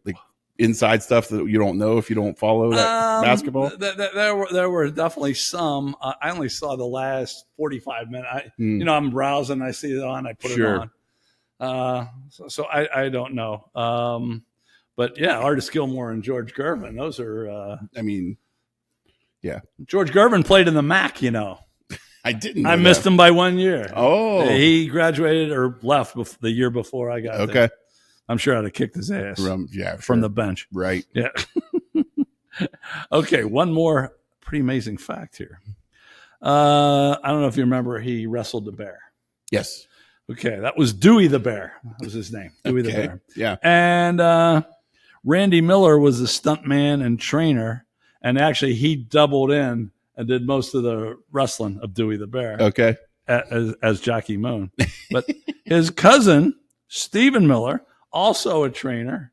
inside stuff that you don't know if you don't follow that basketball? There were definitely some. I only saw the last 45 minutes. I'm browsing. I see it on. I put it on. So I don't know. But yeah, Artis Gilmore and George Gervin. Those are. Yeah. George Gervin played in the MAC. I didn't. I missed him by 1 year. Oh, he graduated or left the year before I got there. I'm sure I'd have kicked his ass from the bench. Right. Yeah. Okay, one more pretty amazing fact here. I don't know if you remember, he wrestled the bear. Yes. Okay, that was Dewey the Bear. That was his name, Dewey the Bear. Yeah. And Randy Miller was the stuntman and trainer, and actually he doubled in and did most of the wrestling of Dewey the Bear. Okay. As Jockey Moon. But his cousin, Stephen Miller, also a trainer,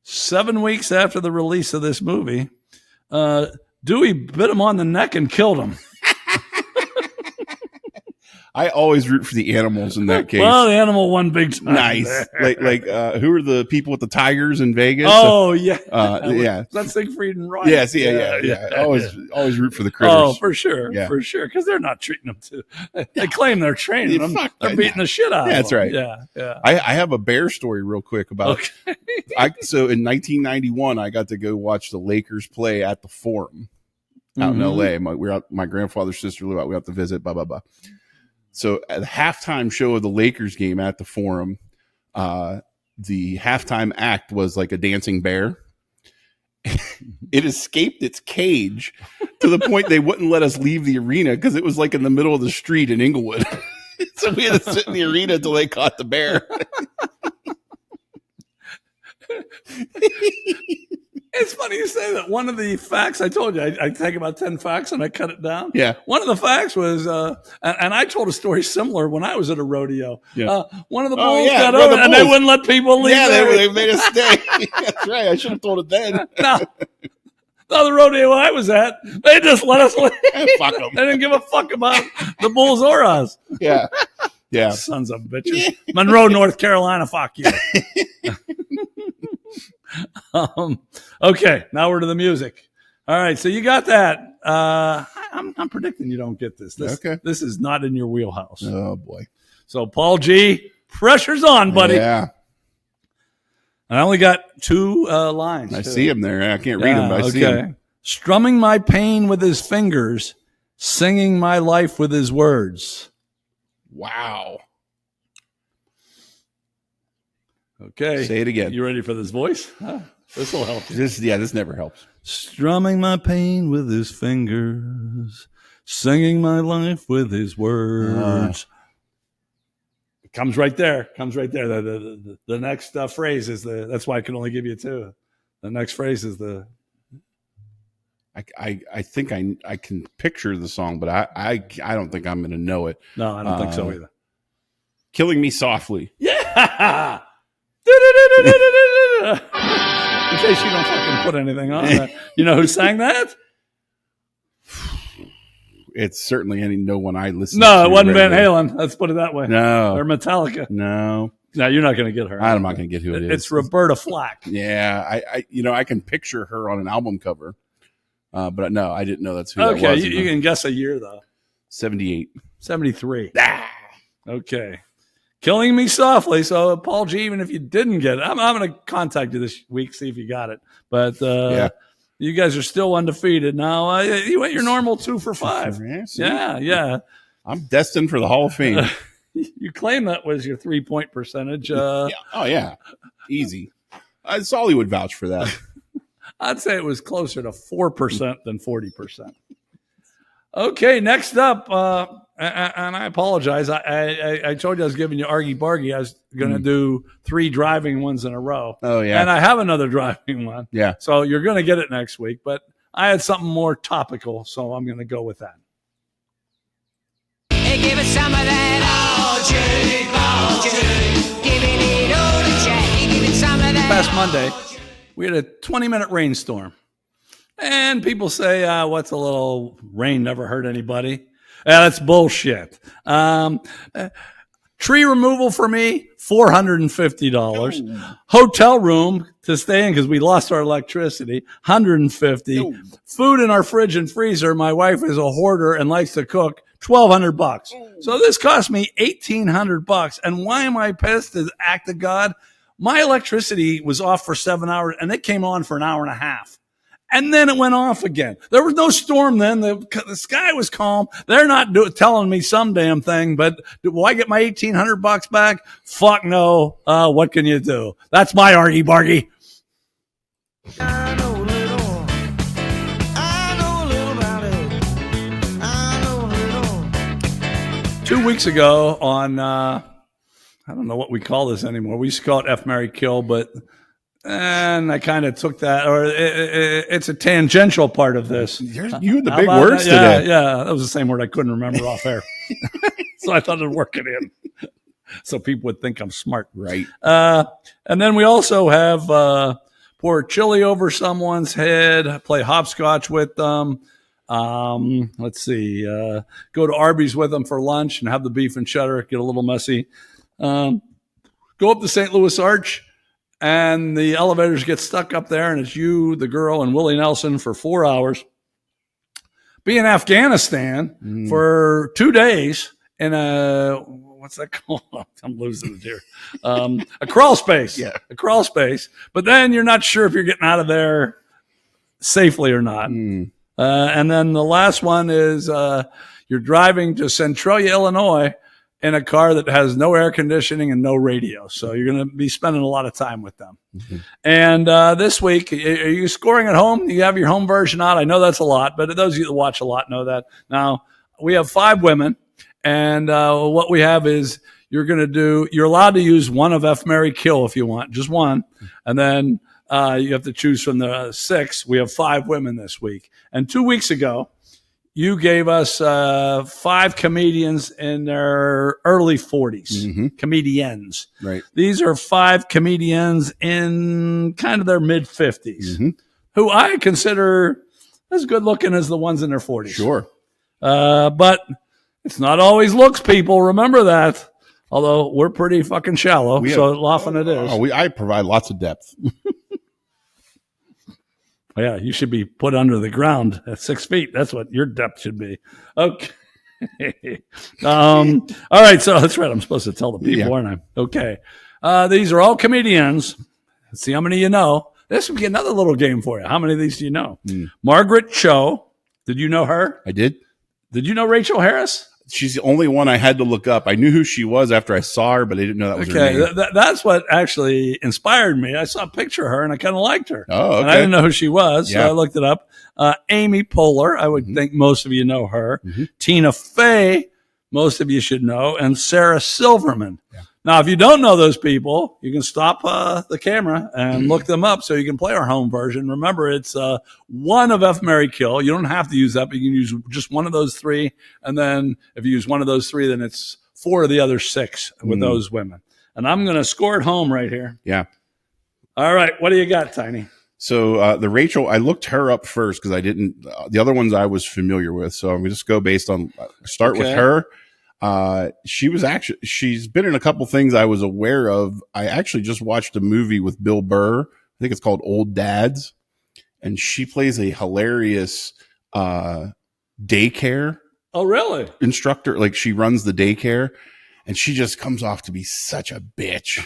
7 weeks after the release of this movie, Dewey bit him on the neck and killed him. I always root for the animals in that case. Well, the animal won big time. Nice. Like who are the people with the tigers in Vegas? Oh, yeah. Yeah. That's Siegfried and Roy. Yes, yeah. Always root for the critters. Oh, for sure. Yeah. For sure. Because they're not treating them too. They claim they're training them. They're beating the shit out of them. That's right. Yeah. I have a bear story real quick about so in 1991, I got to go watch the Lakers play at the Forum out in LA. My grandfather's sister lived out. We got to visit, blah, blah, blah. So at the halftime show of the Lakers game at the Forum, the halftime act was like a dancing bear. It escaped its cage to the point they wouldn't let us leave the arena because it was like in the middle of the street in Inglewood. So we had to sit in the arena until they caught the bear. It's funny you say that. One of the facts I told you, I take about 10 facts and I cut it down. Yeah. One of the facts was, and I told a story similar when I was at a rodeo. Yeah. One of the bulls got over and they wouldn't let people leave. Yeah, they made us stay. That's right. I should have told it then. No, the rodeo I was at, they just let us leave. Fuck them. They didn't give a fuck about the bulls or us. Yeah. Yeah. Sons of bitches. Monroe, North Carolina, fuck you. Okay, now we're to the music. All right, so you got that. I'm predicting you don't get this. This is not in your wheelhouse. Oh boy. So Paul G, pressure's on, buddy. Yeah. I only got 2 lines. I see him there. I can't read him, but I see him. Strumming my pain with his fingers, singing my life with his words. Wow. Okay. Say it again. You ready for this voice? This will help you. This never helps. Strumming my pain with his fingers, singing my life with his words. It comes right there. The next phrase is that's why I can only give you 2. The next phrase is I think I can picture the song, but I don't think I'm going to know it. No, I don't think so either. Killing Me Softly. Yeah. In case you don't fucking put anything on that. You know who sang that? It's certainly no one I listened to. No, it wasn't Van Halen. Let's put it that way. No. Or Metallica. No. No, you're not going to get her. I'm not going to get who it is. It's Roberta Flack. Yeah. I can picture her on an album cover. But no, I didn't know that's who that was. Okay, you can guess a year, though. 78. 73. Okay. Killing Me Softly. So, Paul G, even if you didn't get it, I'm going to contact you this week, see if you got it. But you guys are still undefeated. Now, you went your normal 2 for 5. Yeah. I'm destined for the Hall of Fame. You claim that was your 3-point percentage. Oh, yeah. Easy. Solly would vouch for that. I'd say it was closer to 4% than 40%. Okay, next up, and I apologize. I told you I was giving you argy-bargy. I was going to do 3 driving ones in a row. Oh, yeah. And I have another driving one. Yeah. So you're going to get it next week. But I had something more topical, so I'm going to go with that. Hey, give us some of that Past Monday, we had a 20-minute rainstorm. And people say, what's a little rain, never hurt anybody. Yeah, that's bullshit. Tree removal for me, $450. No. Hotel room to stay in because we lost our electricity, $150. No. Food in our fridge and freezer. My wife is a hoarder and likes to cook. $1,200. So this cost me $1,800. And why am I pissed? As act of God, my electricity was off for 7 hours and it came on for an hour and a half. And then it went off again. There was no storm then. The sky was calm. They're not telling me some damn thing, but will I get my $1,800 back? Fuck no. What can you do? That's my argy bargy. I know a little about it. I know a little. 2 weeks ago on, I don't know what we call this anymore. We used to call it F, Marry, Kill, and I kind of took that, or it's a tangential part of this. You had the How big about words that? today. Yeah, that was the same word I couldn't remember off air. So I thought I'd work it in so people would think I'm smart. Right. And then we also have pour chili over someone's head, play hopscotch with them. Let's see, go to Arby's with them for lunch and have the beef and cheddar, get a little messy. Go up the St. Louis Arch. And the elevators get stuck up there, and it's you, the girl, and Willie Nelson for 4 hours. Be in Afghanistan for 2 days in a, what's that called? I'm losing it here. A crawl space. Yeah. A crawl space. But then you're not sure if you're getting out of there safely or not. And then the last one is you're driving to Centralia, Illinois, in a car that has no air conditioning and no radio. So you're going to be spending a lot of time with them. And this week, are you scoring at home? You have your home version on? I know that's a lot, but those of you that watch a lot know that. Now, we have 5 women, and what we have is you're allowed to use one of F, Marry, Kill if you want, just one. And then you have to choose from the 6. We have 5 women this week. And 2 weeks ago, you gave us 5 comedians in their early 40s, comedians. Right. These are 5 comedians in kind of their mid 50s, who I consider as good looking as the ones in their 40s. Sure. But it's not always looks, people. Remember that. Although we're pretty fucking shallow, so often it is. I provide lots of depth. Yeah, you should be put under the ground at 6 feet. That's what your depth should be. Okay. All right. So that's right. I'm supposed to tell the people, aren't I? Okay. These are all comedians. Let's see how many you know. This would be another little game for you. How many of these do you know? Margaret Cho. Did you know her? I did. Did you know Rachel Harris? She's the only one I had to look up. I knew who she was after I saw her, but I didn't know that was her name. That's what actually inspired me. I saw a picture of her and I kind of liked her. Oh, okay. And I didn't know who she was, so I looked it up. Amy Poehler, I would think most of you know her. Tina Fey, most of you should know, and Sarah Silverman. Yeah. Now, if you don't know those people, you can stop the camera and look them up so you can play our home version. Remember, it's one of F, Marry, Kill. You don't have to use that, but you can use just one of those 3. And then if you use one of those 3, then it's 4 of the other 6 with those women. And I'm going to score it home right here. Yeah. All right. What do you got, Tiny? So the Rachel, I looked her up first because I didn't, the other ones I was familiar with. So I'm going to just go based on, start with her. She's been in a couple things I was aware of. I actually just watched a movie with Bill Burr. I think it's called Old Dads. And she plays a hilarious, daycare. Oh, really? Instructor. Like she runs the daycare and she just comes off to be such a bitch.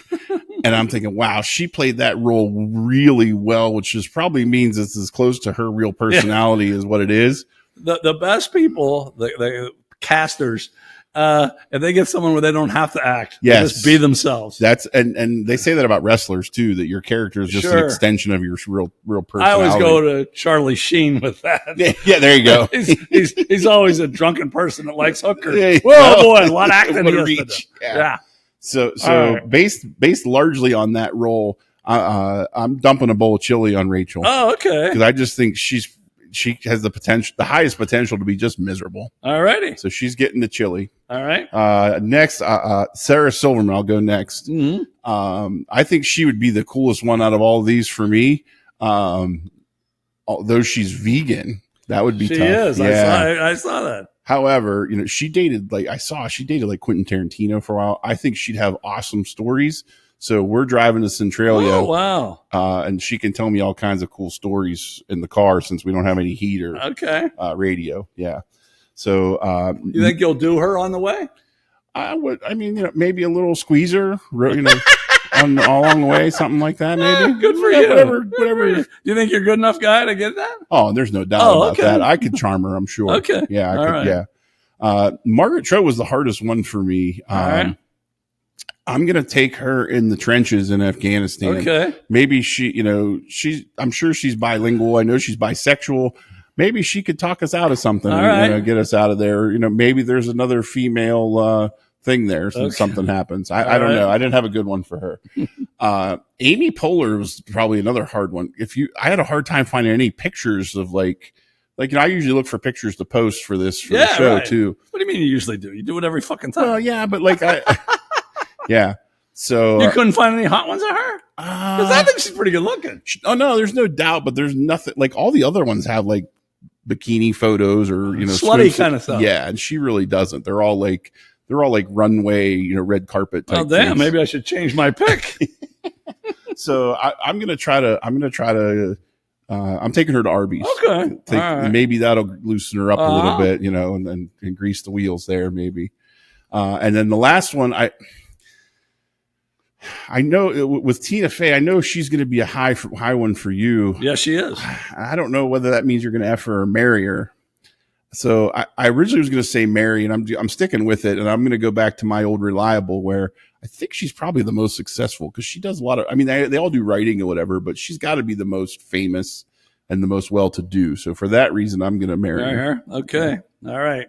And I'm thinking, wow, she played that role really well, which just probably means it's as close to her real personality as what it is. The best people, the casters, if they get someone where they don't have to act, they just be themselves. That's and they say that about wrestlers too, that your character is just an extension of your real personality. I always go to Charlie Sheen with that. Yeah, there you go. he's always a drunken person that likes hookers. Yeah, whoa, boy, what acting he has to do. Yeah. So right. based largely on that role, I'm dumping a bowl of chili on Rachel. Oh, okay. Because I just think she has the potential, the highest potential to be just miserable. All righty. So she's getting the chili. All right. Next, Sarah Silverman. I'll go next. Mm-hmm. I think she would be the coolest one out of all of these for me. Although she's vegan, that would be She tough. is. Yeah. I saw that. However, she dated like Quentin Tarantino for a while. I think she'd have awesome stories. So we're driving to Centralia. Oh, wow. And she can tell me all kinds of cool stories in the car since we don't have any heat or radio. Yeah. So you think you'll do her on the way? I would. I mean, maybe a little squeezer, on along the way, something like that. Maybe. Good for you. Whatever. You think you're a good enough guy to get that? Oh, there's no doubt about that. I could charm her. I'm sure. Okay. Yeah. All right. Yeah. Margaret Cho was the hardest one for me. All right. I'm going to take her in the trenches in Afghanistan. Okay. Maybe I'm sure she's bilingual. I know she's bisexual. Maybe she could talk us out of something and get us out of there. Maybe there's another female thing there since something happens. I don't know. I didn't have a good one for her. Amy Poehler was probably another hard one. I had a hard time finding any pictures of I usually look for pictures to post for the show too. What do you mean you usually do? You do it every fucking time. Well, yeah, but yeah. So you couldn't find any hot ones of her? Because I think she's pretty good looking. Oh no, there's no doubt, but there's nothing like all the other ones have like bikini photos or slutty kind of stuff. Yeah, and she really doesn't. They're all like runway, red carpet type. Oh damn, things. maybe I should change my pick. So I'm gonna try to. I'm taking her to Arby's. Okay, maybe that'll loosen her up a little bit, and grease the wheels there, maybe. And then the last one, I know with Tina Fey, I know she's going to be a high one for you. Yeah, she is. I don't know whether that means you're going to F her or marry her. So I originally was going to say marry, and I'm sticking with it, and I'm going to go back to my old reliable, where I think she's probably the most successful because she does a lot of. I mean, they all do writing or whatever, but she's got to be the most famous and the most well-to-do. So for that reason, I'm going to marry her. Okay, all right.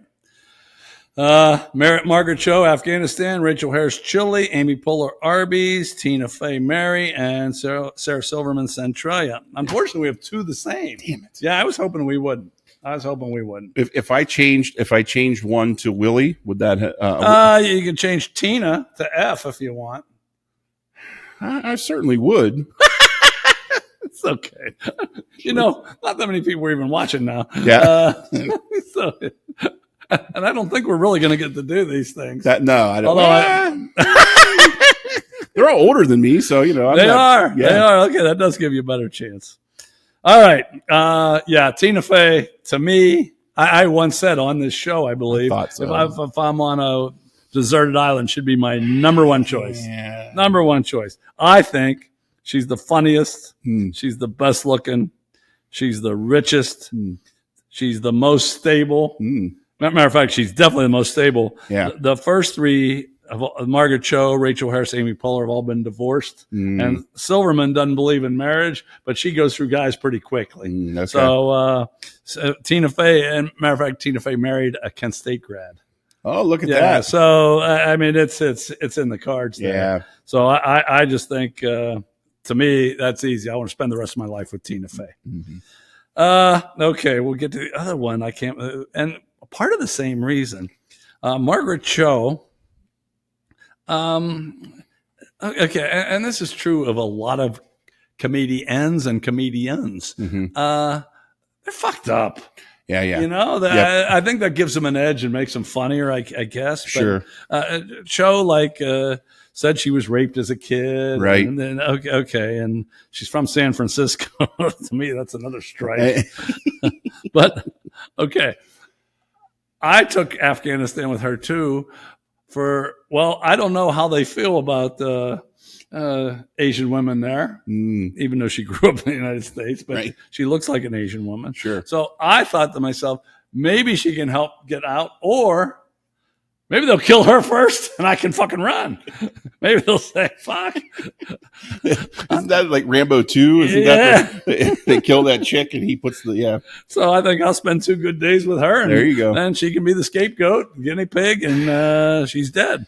Margaret Cho, Afghanistan, Rachel Harris, Chile, Amy Poehler, Arby's, Tina Fey, Mary, and Sarah Silverman, Centralia. Unfortunately, we have two the same. Damn it. Yeah, I was hoping we wouldn't. If I changed one to Willie, would that? You can change Tina to F if you want. I certainly would. It's okay. Not that many people are even watching now. Yeah. And I don't think we're really going to get to do these things. I don't. Although they're all older than me, so They are. Okay, that does give you a better chance. All right. Tina Fey, to me, I once said on this show, I believe, so. if I'm on a deserted island, should be my number one choice. Yeah. Number one choice. I think she's the funniest. She's the best looking. She's the richest. She's the most stable. Matter of fact, she's definitely the most stable. Yeah. The first three, Margaret Cho, Rachel Harris, Amy Poehler, have all been divorced. And Silverman doesn't believe in marriage, but she goes through guys pretty quickly. Okay. So Tina Fey, and matter of fact, Tina Fey married a Kent State grad. Oh, look at that. So, I mean, it's in the cards there. Yeah. So I just think, to me, that's easy. I want to spend the rest of my life with Tina Fey. Okay, we'll get to the other one. I can't, and part of the same reason, Margaret Cho. Okay, and this is true of a lot of comedians and comedians. They're fucked up. Yeah. I think that gives them an edge and makes them funnier, I guess. Sure. But, Cho said she was raped as a kid, right? And then okay, and she's from San Francisco. To me, that's another strike. But okay. I took Afghanistan with her too I don't know how they feel about Asian women there, even though she grew up in the United States, but she looks like an Asian woman. Sure. So I thought to myself, maybe she can help get out, or maybe they'll kill her first and I can fucking run. Maybe they'll say, fuck. Isn't that like Rambo 2? Isn't that they kill that chick and he puts So I think I'll spend 2 good days with her. And there you go. And she can be the scapegoat, guinea pig, and she's dead.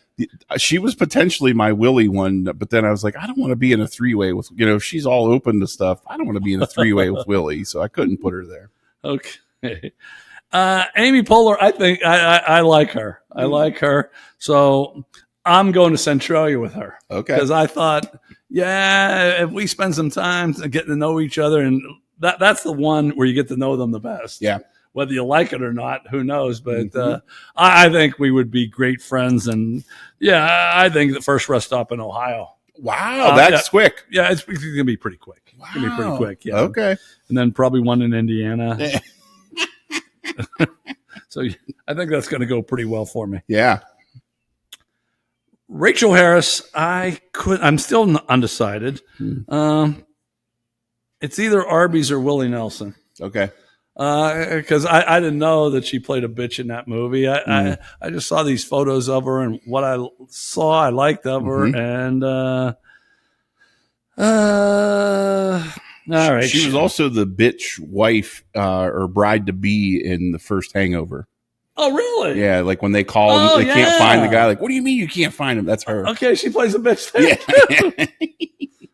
She was potentially my Willie one, but then I was like, I don't want to be in a 3-way with, if she's all open to stuff, I don't want to be in a 3-way with Willie. So I couldn't put her there. Okay. Amy Poehler, I think I like her. I like her. So I'm going to Centralia with her. Okay. Because I thought, yeah, if we spend some time getting to know each other, and that's the one where you get to know them the best. Yeah. Whether you like it or not, who knows? But I think we would be great friends. And yeah, I think the first rest stop in Ohio. Wow, that's quick. Yeah, it's going to be pretty quick. Wow. It's going to be pretty quick. Yeah. Okay. And then probably one in Indiana. So I think that's going to go pretty well for me. Yeah. Rachel Harris, I'm still undecided. It's either Arby's or Willie Nelson. Okay. Because I didn't know that she played a bitch in that movie. I just saw these photos of her, and what I saw, I liked of her. And all right, She was also the bitch wife or bride to be in the first Hangover. Oh, really? Yeah, like when they call, they can't find the guy. Like, what do you mean you can't find him? That's her. Okay, she plays a bitch there. Yeah.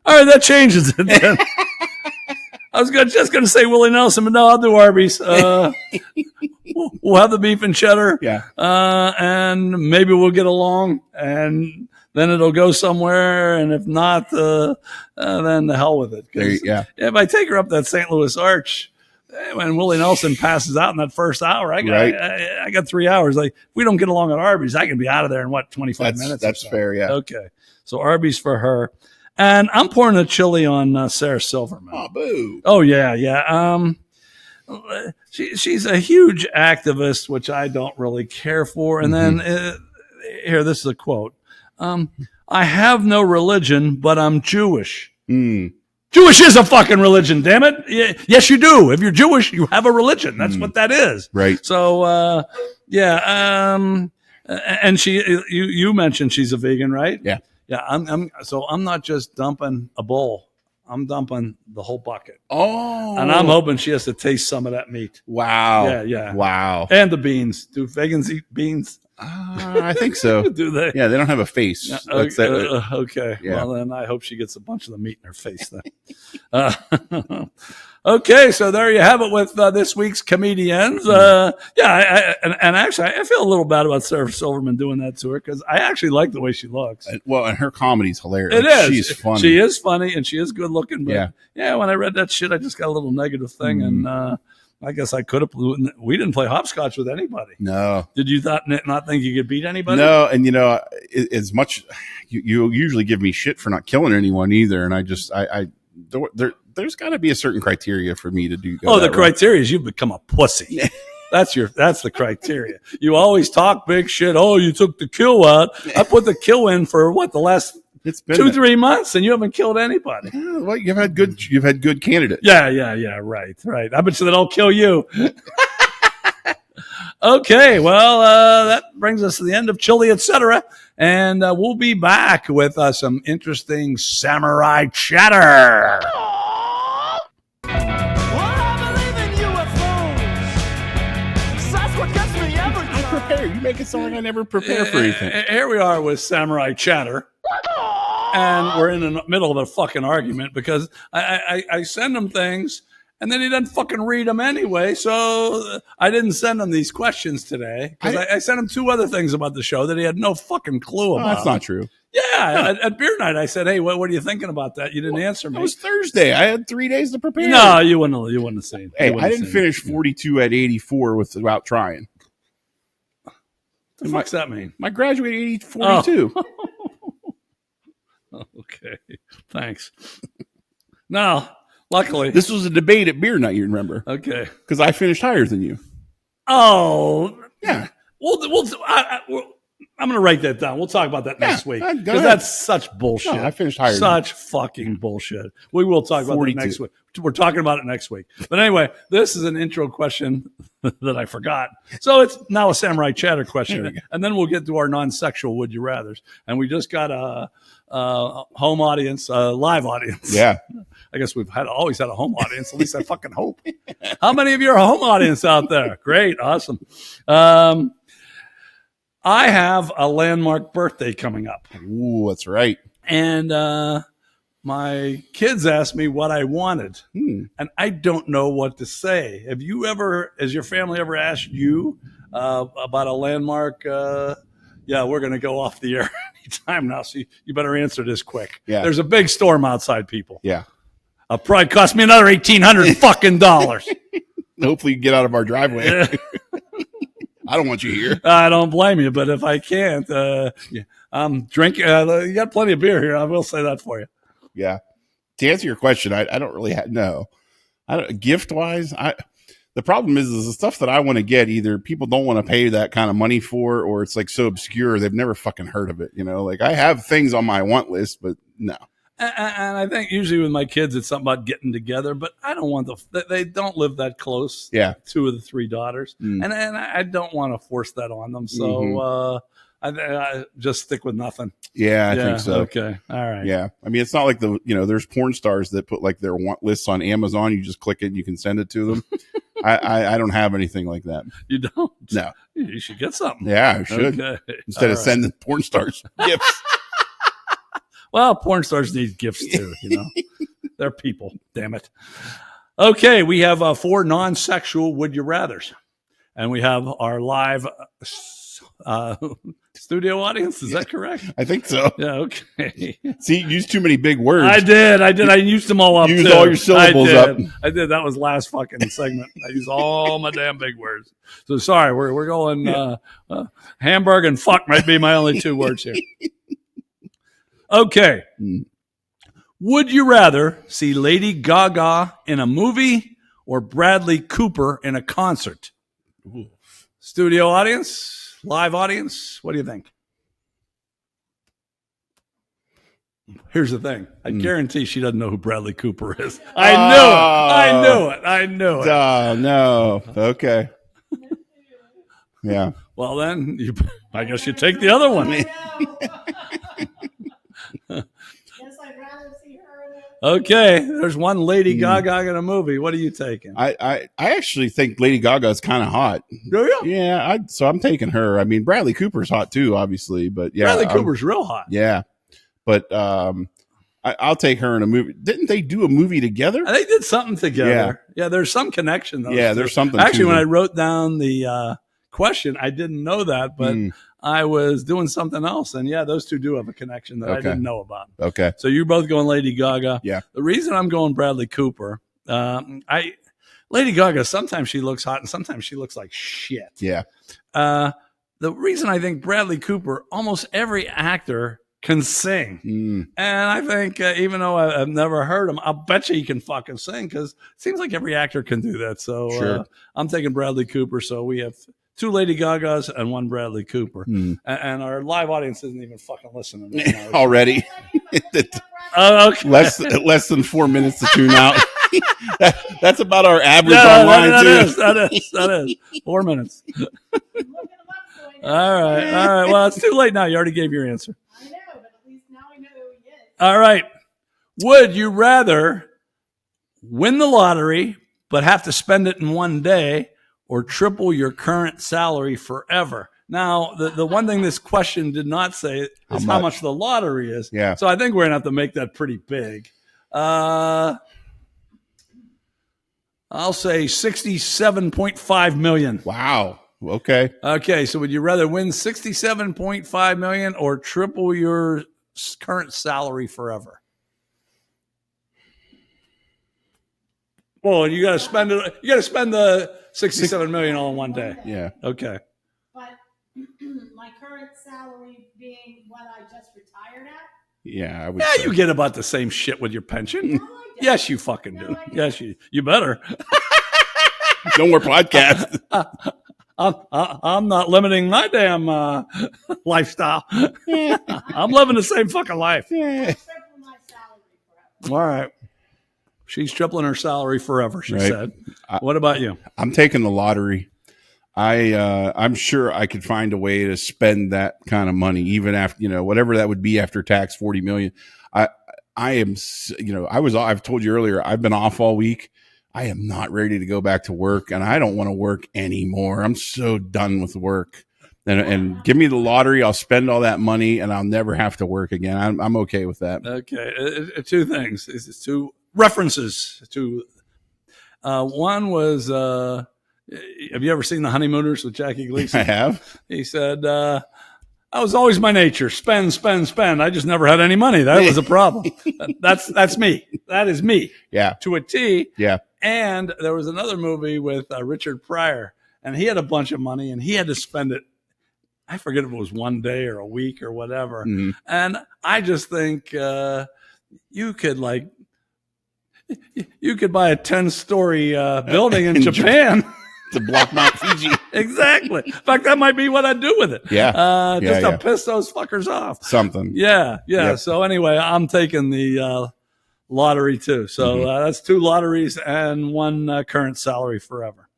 All right, that changes it then. I was just going to say Willie Nelson, but no, I'll do Arby's. We'll have the beef and cheddar. Yeah. And maybe we'll get along, and then it'll go somewhere. And if not, then the hell with it. Yeah. If I take her up that St. Louis Arch, when Willie Nelson passes out in that first hour, I got 3 hours. Like, if we don't get along at Arby's, I can be out of there in 25 minutes? That's fair, yeah. Okay. So Arby's for her. And I'm pouring a chili on Sarah Silverman. Oh, boo. Oh, yeah. She's a huge activist, which I don't really care for. And then here, this is a quote. I have no religion, but I'm Jewish. Jewish is a fucking religion, damn it. Yes, you do. If you're Jewish, you have a religion. That's what that is. Right. So, yeah. And you mentioned she's a vegan, right? Yeah. Yeah. I'm not just dumping a bowl. I'm dumping the whole bucket. Oh. And I'm hoping she has to taste some of that meat. Wow. Yeah. Wow. And the beans. Do vegans eat beans? I think so. Do they? Yeah, they don't have a face. Okay. Yeah. Well, then I hope she gets a bunch of the meat in her face then. Okay, so there you have it with this week's comedians. And actually, I feel a little bad about Sarah Silverman doing that to her because I actually like the way she looks. Well, and her comedy's hilarious. It is. She's funny. She is funny, and she is good looking. But yeah, when I read that shit, I just got a little negative thing, and I guess I could have. We didn't play hopscotch with anybody. No. Did you not think you could beat anybody? No, and as much you usually give me shit for not killing anyone either, and there's got to be a certain criteria for me to do. The criteria is you've become a pussy. That's the criteria. You always talk big shit. Oh, you took the kill out. I put the kill in for the last. It's been 2-3 months, and you haven't killed anybody. Yeah, well, you've had good candidates. Yeah. Right. I bet you that I'll kill you. Okay, well, that brings us to the end of Chili, etc. And we'll be back with some interesting samurai chatter. You make it sound like I never prepare for anything. Here we are with samurai chatter. And we're in the middle of a fucking argument because I send him things and then he doesn't fucking read them anyway. So I didn't send him these questions today because I sent him 2 other things about the show that he had no fucking clue about. That's not true. Yeah. At beer night, I said, hey, what are you thinking about that? You didn't answer me. It was Thursday. I had 3 days to prepare. No, you wouldn't have seen. Hey, I didn't finish 42 at 84 without trying. What the fuck's that mean? My graduate 42. Oh. Okay, thanks. Now, luckily, this was a debate at beer night. You remember? Okay, because I finished higher than you. Oh, yeah. I'm going to write that down. We'll talk about that next week because that's such bullshit. No, I finished higher. Such fucking bullshit. We will talk about that next week. We're talking about it next week. But anyway, this is an intro question that I forgot. So it's now a samurai chatter question, and then we'll get to our non-sexual would you rather's. And we just got a home audience, a live audience. Yeah. I guess we've always had a home audience. At least I fucking hope. How many of you are a home audience out there? Great, awesome. I have a landmark birthday coming up. Ooh, that's right. And my kids asked me what I wanted, Hmm. and I don't know what to say. Have you ever, has your family ever asked you about a landmark? Yeah, we're going to go off the air anytime now, so you better answer this quick. Yeah. There's a big storm outside, people. Yeah. Probably cost me another $1,800 fucking dollars. Hopefully you get out of our driveway. Yeah. I don't want you here. I don't blame you, but if I can't, drink. You got plenty of beer here. I will say that for you. Yeah. To answer your question, I don't really no. Gift wise, the problem is the stuff that I want to get, either people don't want to pay that kind of money for, or it's like so obscure they've never fucking heard of it. Like I have things on my want list, but no. And I think usually with my kids, it's something about getting together, but I don't want they don't live that close. Yeah. 2 of the 3 daughters. Mm. And I don't want to force that on them. So, I just stick with nothing. Yeah, I think so. Okay. All right. Yeah. I mean, it's not like there's porn stars that put like their want lists on Amazon. You just click it and you can send it to them. I don't have anything like that. You don't? No. You should get something. Yeah, I should. Okay. Instead All of right. sending porn stars gifts. Well, porn stars need gifts too, They're people, damn it. Okay, we have 4 non-sexual would you rathers. And we have our live studio audience. Is that correct? I think so. Yeah, okay. See, you used too many big words. I did. I used them all up. Used too. all your syllables I up. did. I did. That was last fucking segment. I used all my damn big words. So sorry, we're going hamburg and fuck might be my only 2 words here. Okay. Would you rather see Lady Gaga in a movie or Bradley Cooper in a concert? Ooh. Studio audience, live audience, what do you think? Here's the thing. I guarantee she doesn't know who Bradley Cooper is. I knew it. Oh, no. Okay. Yeah. Well, then, I guess you take the other one. Yes, I'd rather see her in it. Okay, there's one Lady Gaga in a movie. What are you taking? I actually think Lady Gaga is kind of hot. Do you? Yeah, so I'm taking her. I mean, Bradley Cooper's hot too, obviously, but yeah, Bradley Cooper's real hot. Yeah, but I'll take her in a movie. Didn't they do a movie together? They did something together. Yeah, there's some connection though. Yeah, there's something. Actually, to when I them. wrote down the question, I didn't know that, but I was doing something else, and yeah, those 2 do have a connection that I didn't know about. Okay, So you're both going Lady Gaga. Yeah. The reason I'm going Bradley Cooper, Lady Gaga, sometimes she looks hot and sometimes she looks like shit. yeah, The reason I think Bradley Cooper, almost every actor can sing. And I think even though I've never heard him, I'll bet you he can fucking sing because it seems like every actor can do that. So Sure. I'm taking Bradley Cooper. So we have 2 Lady Gagas and 1 Bradley Cooper. And our live audience isn't even fucking listening right now. already. Okay. less than 4 minutes to tune out. That's about our average Yeah, online that too. is 4 minutes. I'm looking them up so I know. All right. Well, it's too late now. You already gave your answer. I know, but at least now I know who he is. All right. Would you rather win the lottery but have to spend it in one day or triple your current salary forever? Now, the one thing this question did not say is how much the lottery is. Yeah. So I think we're going to have to make that pretty big. I'll say 67.5 million. Wow. Okay. Okay, so would you rather win 67.5 million or triple your current salary forever? Well, you got to spend it. You got to spend the 67 million all in one day. Yeah. Okay. But my current salary being what I just retired at, Yeah. I would Yeah, say. you get about the same shit with your pension. no, I don't. Yes, you fucking do. No, I don't. Yes, you better. No more podcast. I'm not limiting my damn lifestyle. I'm living the same fucking life. Triple my salary forever. All right. She's tripling her salary forever, she Right. said. What about you? I'm taking the lottery. I'm sure I could find a way to spend that kind of money, even after, whatever that would be after tax, 40 million. I am, I've told you earlier, I've been off all week. I am not ready to go back to work and I don't want to work anymore. I'm so done with work. and give me the lottery. I'll spend all that money and I'll never have to work again. I'm okay with that. Okay, two things. It's two references to. One was, have you ever seen The Honeymooners with Jackie Gleason? I have. He said, "That was always my nature: spend, spend, spend. I just never had any money. That was a problem. That's me. That is me. Yeah. To a T. Yeah. And there was another movie with Richard Pryor, and he had a bunch of money, and he had to spend it. I forget if it was one day or a week or whatever. Mhm. And I just think you could buy a 10-story building in Japan. To block Mount Fiji. Exactly. In fact, that might be what I'd do with it. Yeah. Just Yeah. to piss those fuckers off. Something. Yeah. Yep. So anyway, I'm taking the lottery too. So that's 2 lotteries and 1 current salary forever.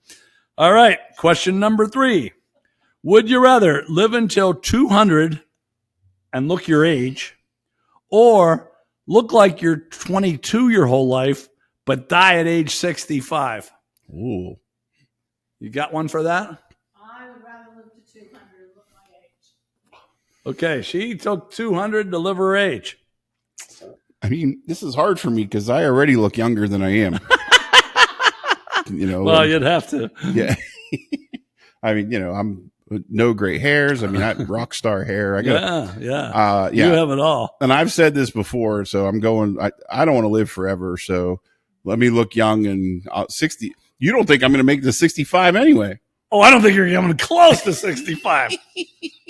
All right. Question number 3. Would you rather live until 200 and look your age, or look like you're 22 your whole life, but die at age 65? Ooh. You got one for that? I would rather live to 200 and look my age. Okay, she took 200 to live her age. I mean, this is hard for me because I already look younger than I am. Well, you'd have to. Yeah. I mean, I'm no gray hairs. I mean, I rock star hair. I got, yeah. yeah. You have it all. And I've said this before, so I'm going. I don't want to live forever, so let me look young and 60. You don't think I'm going to make it to 65 anyway? Oh, I don't think you're coming close to 65.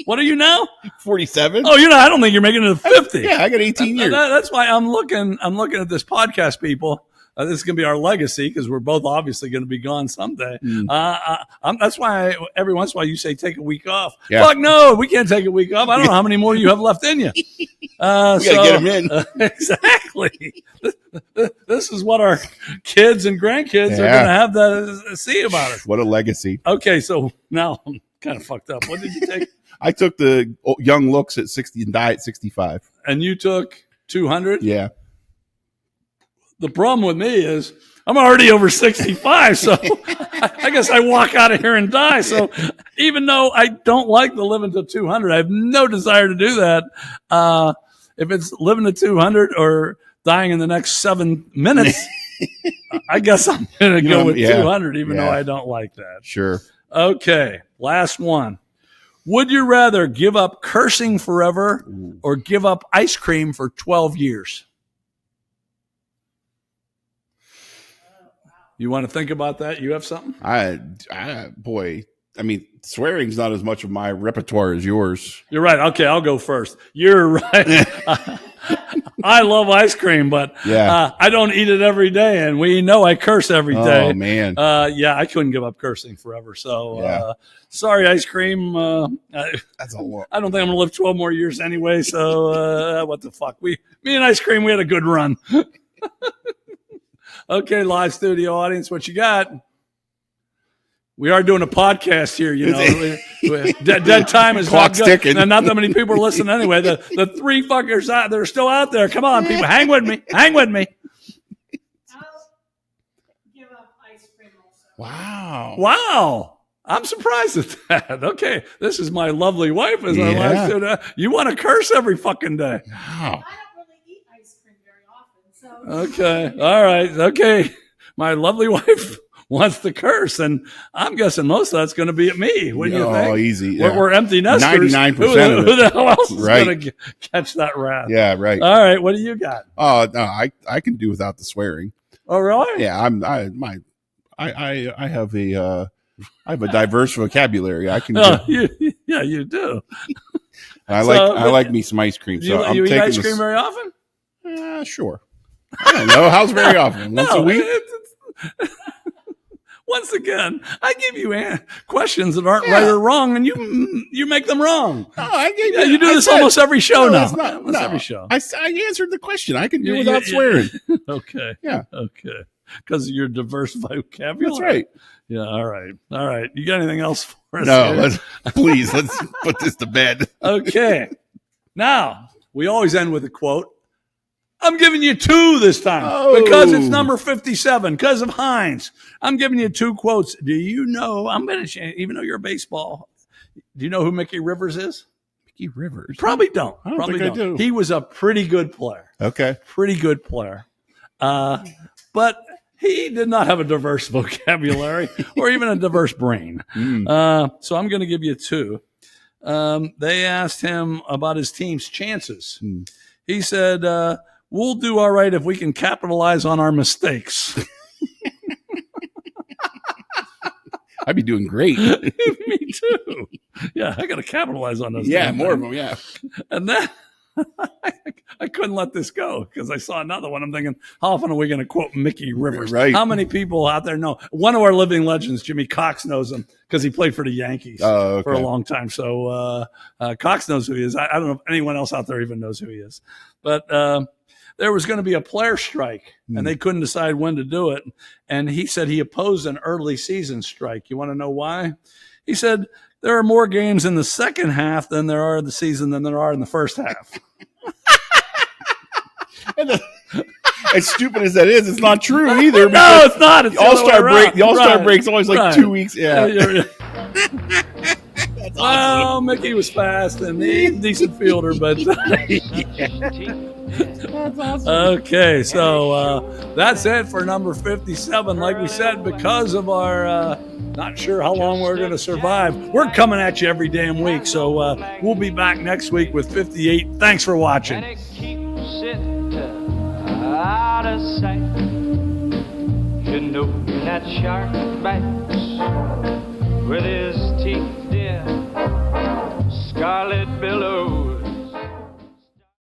What are you now? 47. Oh, I don't think you're making it to 50. Yeah, I got 18 years. That's why I'm looking at this podcast, people. This is going to be our legacy because we're both obviously going to be gone someday. That's why every once in a while you say take a week off. Yeah. Fuck no, we can't take a week off. I don't know how many more you have left in you. We got to get them in. Exactly. This is what our kids and grandkids are going to have to see about it. What a legacy. Okay, so now I'm kind of fucked up. What did you take? I took the young looks at 60 and die at 65. And you took 200? Yeah. The problem with me is I'm already over 65, so I guess I walk out of here and die. So even though I don't like the living to 200, I have no desire to do that. If it's living to 200 or dying in the next 7 minutes, I guess I'm going to go with 200, even though I don't like that. Sure. Okay, last one. Would you rather give up cursing forever or give up ice cream for 12 years? You want to think about that? You have something? Boy, I mean, swearing's not as much of my repertoire as yours. You're right. Okay, I'll go first. You're right. I love ice cream, but I don't eat it every day, and we know I curse every day. Oh, man. I couldn't give up cursing forever. So sorry, ice cream. That's a lot. I don't think I'm going to live 12 more years anyway, so what the fuck? Me and ice cream, we had a good run. Okay, live studio audience, what you got? We are doing a podcast here, Dead time is Clock's not good. ticking. And not that many people are listening anyway. The 3 fuckers that are still out there. Come on, people, hang with me. Hang with me. I'll give up ice cream also. Wow. I'm surprised at that. Okay, this is my lovely wife. As our Yeah. live studio. You want to curse every fucking day. Wow. I don't really eat ice cream very often, so Okay, all right. Okay, my lovely wife wants to curse, and I'm guessing most of that's going to be at me. What do you think? Oh, easy. We're empty nesters. 99% of Who it. the hell else is Right. going to catch that wrath? Yeah, right. All right, what do you got? Oh, no, I can do without the swearing. Oh, really? Yeah, I have a diverse vocabulary. I can. Oh, you do. I So, like me some ice cream. So I'm you eat taking ice cream very often? Sure. I don't know. How's very often? Once a week? Once again, I give you questions that aren't right or wrong, and you make them wrong. No, I gave Yeah, you do this almost every show now. It's not, Almost every show. I answered the question. I can do without swearing. Okay. Yeah. Okay. Because of your diverse vocabulary. That's right. Yeah. All right. All right. You got anything else for us? No, here? let's put this to bed. Okay. Now, we always end with a quote. I'm giving you 2 this time because it's number 57, because of Heinz. I'm giving you 2 quotes. Do you know, I'm going to change, even though you're a baseball, Do you know who Mickey Rivers is? Mickey Rivers. Probably don't. I don't Probably think I do. He was a pretty good player. Okay. Pretty good player. But he did not have a diverse vocabulary or even a diverse brain. So I'm going to give you 2. They asked him about his team's chances. He said, we'll do all right if we can capitalize on our mistakes. I'd be doing great. Me too. Yeah, I got to capitalize on those. Yeah, damn more of things. them. Yeah. And then I couldn't let this go because I saw another one. I'm thinking, how often are we going to quote Mickey Rivers? Right. How many people out there know? One of our living legends, Jimmy Cox, knows him because he played for the Yankees for a long time. So Cox knows who he is. I don't know if anyone else out there even knows who he is. But there was going to be a player strike, and they couldn't decide when to do it. And he said he opposed an early season strike. You want to know why? He said there are more games in the second half than there are in the season than there are in the first half. As stupid as that is, it's not true either. No, it's not. It's The All-Star break. The All-Star Right. break's always like Right. 2 weeks. Yeah. That's well, Mickey was fast and he's a decent fielder, but That's awesome. okay. So that's it for number 57. Like we said, because of our not sure how long we're going to survive, we're coming at you every damn week. So we'll be back next week with 58. Thanks for watching. And it keeps it out of sight. You know that shark bites with his teeth